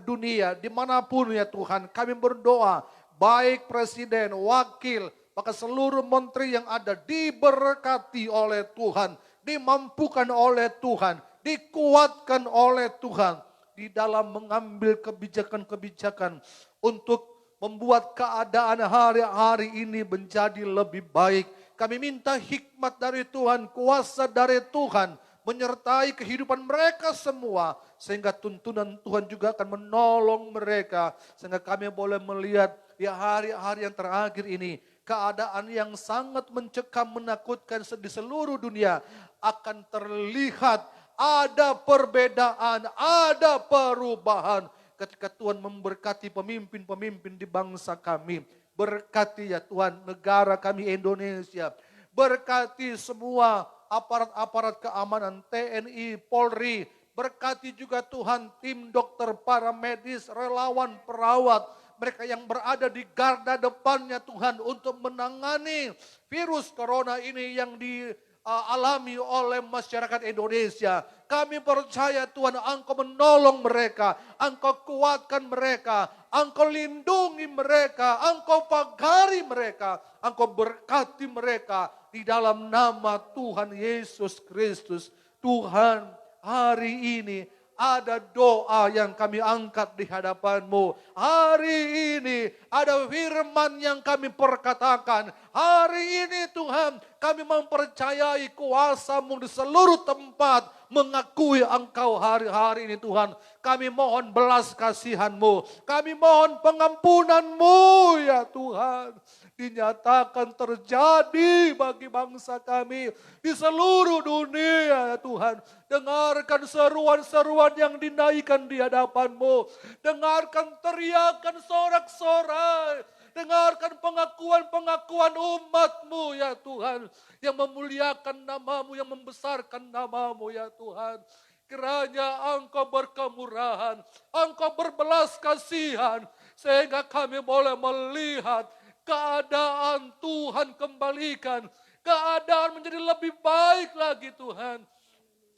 dunia, dimanapun ya Tuhan. Kami berdoa, baik presiden, wakil, maka seluruh menteri yang ada diberkati oleh Tuhan, dimampukan oleh Tuhan, dikuatkan oleh Tuhan di dalam mengambil kebijakan-kebijakan untuk membuat keadaan hari-hari ini menjadi lebih baik. Kami minta hikmat dari Tuhan, kuasa dari Tuhan menyertai kehidupan mereka semua, sehingga tuntunan Tuhan juga akan menolong mereka, sehingga kami boleh melihat di hari-hari yang terakhir ini, keadaan yang sangat mencekam, menakutkan di seluruh dunia akan terlihat ada perbedaan, ada perubahan ketika Tuhan memberkati pemimpin-pemimpin di bangsa kami. Berkati ya Tuhan negara kami Indonesia, berkati semua aparat-aparat keamanan, TNI, Polri, berkati juga Tuhan tim dokter, paramedis, relawan, perawat, mereka yang berada di garda depannya Tuhan untuk menangani virus corona ini yang dialami oleh masyarakat Indonesia. Kami percaya Tuhan Engkau menolong mereka, Engkau kuatkan mereka, Engkau lindungi mereka, Engkau pagari mereka, Engkau berkati mereka di dalam nama Tuhan Yesus Kristus. Tuhan, hari ini ada doa yang kami angkat di hadapan-Mu. Hari ini ada firman yang kami perkatakan. Hari ini Tuhan kami mempercayai kuasa-Mu di seluruh tempat. Mengakui Engkau hari-hari ini Tuhan. Kami mohon belas kasihan-Mu. Kami mohon pengampunan-Mu ya Tuhan. Dinyatakan terjadi bagi bangsa kami di seluruh dunia ya Tuhan. Dengarkan seruan-seruan yang dinaikkan di hadapan-Mu. Dengarkan teriakan sorak-sorai. Dengarkan pengakuan-pengakuan umat-Mu ya Tuhan. Yang memuliakan nama-Mu, yang membesarkan nama-Mu ya Tuhan. Kiranya Engkau berkemurahan, Engkau berbelas kasihan. Sehingga kami boleh melihat keadaan Tuhan kembalikan. Keadaan menjadi lebih baik lagi Tuhan.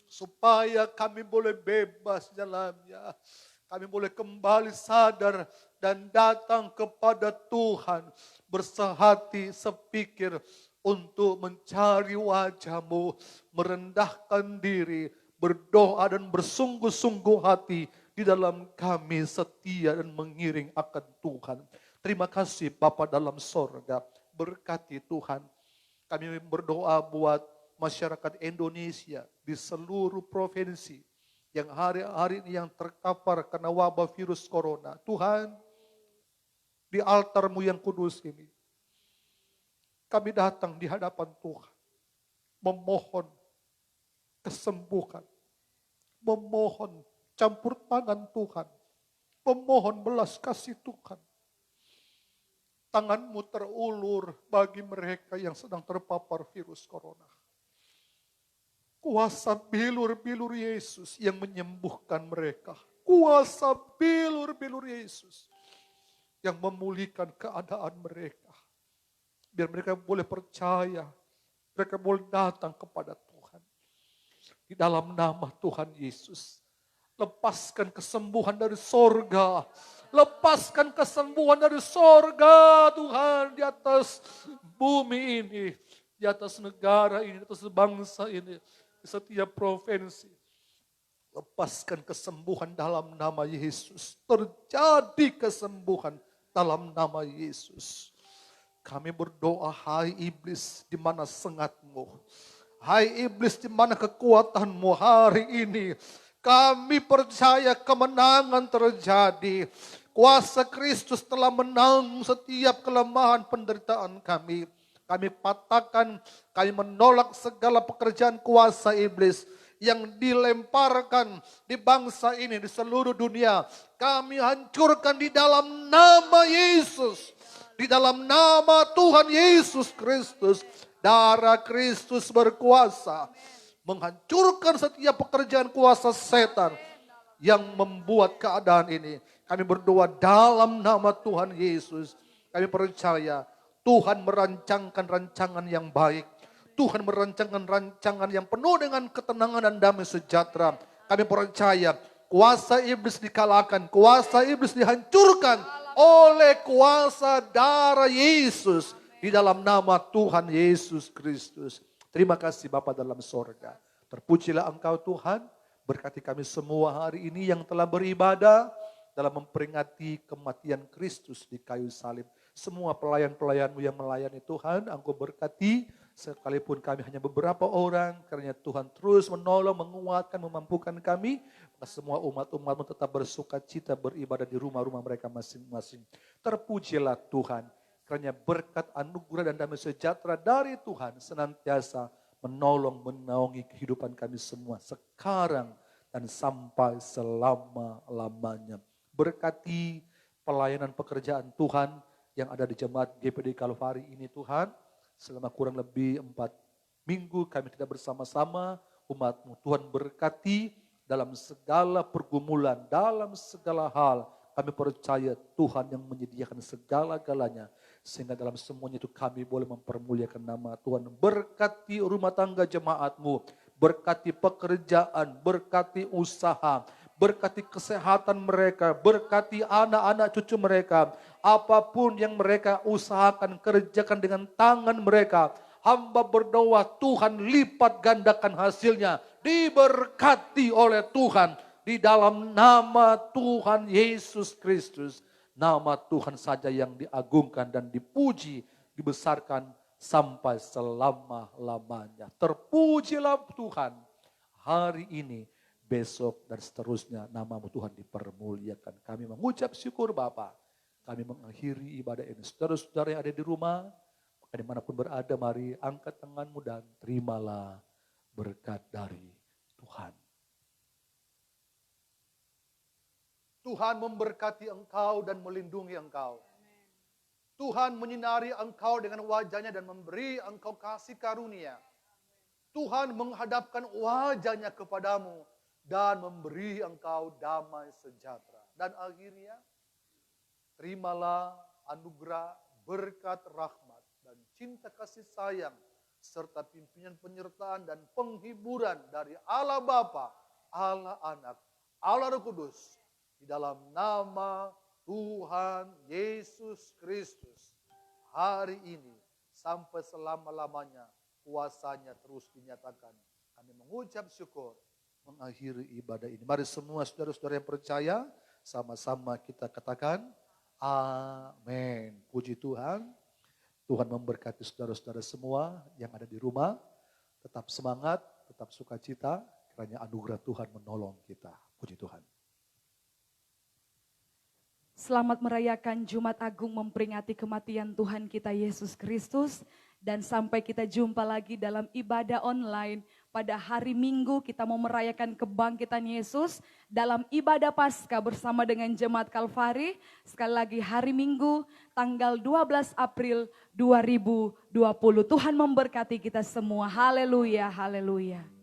Supaya kami boleh bebas dalamnya. Kami boleh kembali sadar dan datang kepada Tuhan. Bersehati, sepikir untuk mencari wajah-Mu. Merendahkan diri, berdoa dan bersungguh-sungguh hati di dalam kami setia dan mengiring akan Tuhan. Terima kasih Bapa dalam sorga. Berkati Tuhan. Kami berdoa buat masyarakat Indonesia di seluruh provinsi yang hari-hari ini yang terkapar karena wabah virus corona. Tuhan, di altar-Mu yang kudus ini, kami datang di hadapan Tuhan, memohon kesembuhan, memohon campur tangan Tuhan, memohon belas kasih Tuhan. Tangan-Mu terulur bagi mereka yang sedang terpapar virus corona. Kuasa bilur-bilur Yesus yang menyembuhkan mereka. Kuasa bilur-bilur Yesus yang memulihkan keadaan mereka. Biar mereka boleh percaya, mereka boleh datang kepada Tuhan. Di dalam nama Tuhan Yesus, lepaskan kesembuhan dari sorga. Lepaskan kesembuhan dari sorga Tuhan di atas bumi ini. Di atas negara ini, di atas bangsa ini. Di setiap provinsi. Lepaskan kesembuhan dalam nama Yesus. Terjadi kesembuhan dalam nama Yesus. Kami berdoa, hai iblis, di mana sengat-Mu? Hai iblis, di mana kekuatan-Mu hari ini? Kami percaya kemenangan terjadi. Kuasa Kristus telah menang setiap kelemahan penderitaan kami. Kami patahkan, kami menolak segala pekerjaan kuasa iblis yang dilemparkan di bangsa ini, di seluruh dunia. Kami hancurkan di dalam nama Yesus. Di dalam nama Tuhan Yesus Kristus. Darah Kristus berkuasa. Menghancurkan setiap pekerjaan kuasa setan yang membuat keadaan ini. Kami berdoa dalam nama Tuhan Yesus. Kami percaya Tuhan merancangkan rancangan yang baik. Tuhan merancangkan rancangan yang penuh dengan ketenangan dan damai sejahtera. Kami percaya kuasa iblis dikalahkan, kuasa iblis dihancurkan oleh kuasa darah Yesus di dalam nama Tuhan Yesus Kristus. Terima kasih Bapa dalam sorga. Terpujilah Engkau Tuhan, berkati kami semua hari ini yang telah beribadah dalam memperingati kematian Kristus di kayu salib. Semua pelayan-pelayan-Mu yang melayani Tuhan, Engkau berkati, sekalipun kami hanya beberapa orang, karena Tuhan terus menolong, menguatkan, memampukan kami, maka semua umat-umat-Mu tetap bersuka cita beribadah di rumah-rumah mereka masing-masing. Terpujilah Tuhan, karena berkat anugerah dan damai sejahtera dari Tuhan senantiasa menolong, menaungi kehidupan kami semua sekarang dan sampai selama-lamanya. Berkati pelayanan pekerjaan Tuhan yang ada di jemaat GPD Kalvari ini Tuhan. Selama kurang lebih 4 minggu kami tidak bersama-sama, umat-Mu Tuhan berkati dalam segala pergumulan, dalam segala hal. Kami percaya Tuhan yang menyediakan segala-galanya. Sehingga dalam semuanya itu kami boleh mempermuliakan nama Tuhan. Berkati rumah tangga jemaat-Mu, berkati pekerjaan, berkati usaha, berkati kesehatan mereka, berkati anak-anak cucu mereka. Apapun yang mereka usahakan, kerjakan dengan tangan mereka. Hamba berdoa Tuhan lipat gandakan hasilnya. Diberkati oleh Tuhan di dalam nama Tuhan Yesus Kristus. Nama Tuhan saja yang diagungkan dan dipuji, dibesarkan sampai selama-lamanya. Terpujilah Tuhan hari ini, besok dan seterusnya nama-Mu Tuhan dipermuliakan. Kami mengucap syukur Bapa. Kami mengakhiri ibadah ini. Saudara-saudara yang ada di rumah, maka dimanapun berada, mari angkat tanganmu dan terimalah berkat dari Tuhan. Tuhan memberkati engkau dan melindungi engkau. Tuhan menyinari engkau dengan wajahnya dan memberi engkau kasih karunia. Tuhan menghadapkan wajahnya kepadamu dan memberi engkau damai sejahtera. Dan akhirnya, terimalah anugerah, berkat, rahmat, dan cinta kasih sayang, serta pimpinan penyertaan dan penghiburan dari Allah Bapa, Allah Anak, Allah Roh Kudus, Di dalam nama Tuhan Yesus Kristus, hari ini sampai selama-lamanya kuasanya terus dinyatakan. Kami mengucap syukur, mengakhiri ibadah ini. Mari semua saudara-saudara yang percaya, sama-sama kita katakan, amin. Puji Tuhan. Tuhan memberkati saudara-saudara semua yang ada di rumah. Tetap semangat, tetap sukacita, kiranya anugerah Tuhan menolong kita. Puji Tuhan. Selamat merayakan Jumat Agung memperingati kematian Tuhan kita Yesus Kristus. Dan sampai kita jumpa lagi dalam ibadah online pada hari Minggu, kita mau merayakan kebangkitan Yesus dalam ibadah Paskah bersama dengan Jemaat Kalvari. Sekali lagi hari Minggu tanggal 12 April 2020. Tuhan memberkati kita semua. Haleluya, haleluya.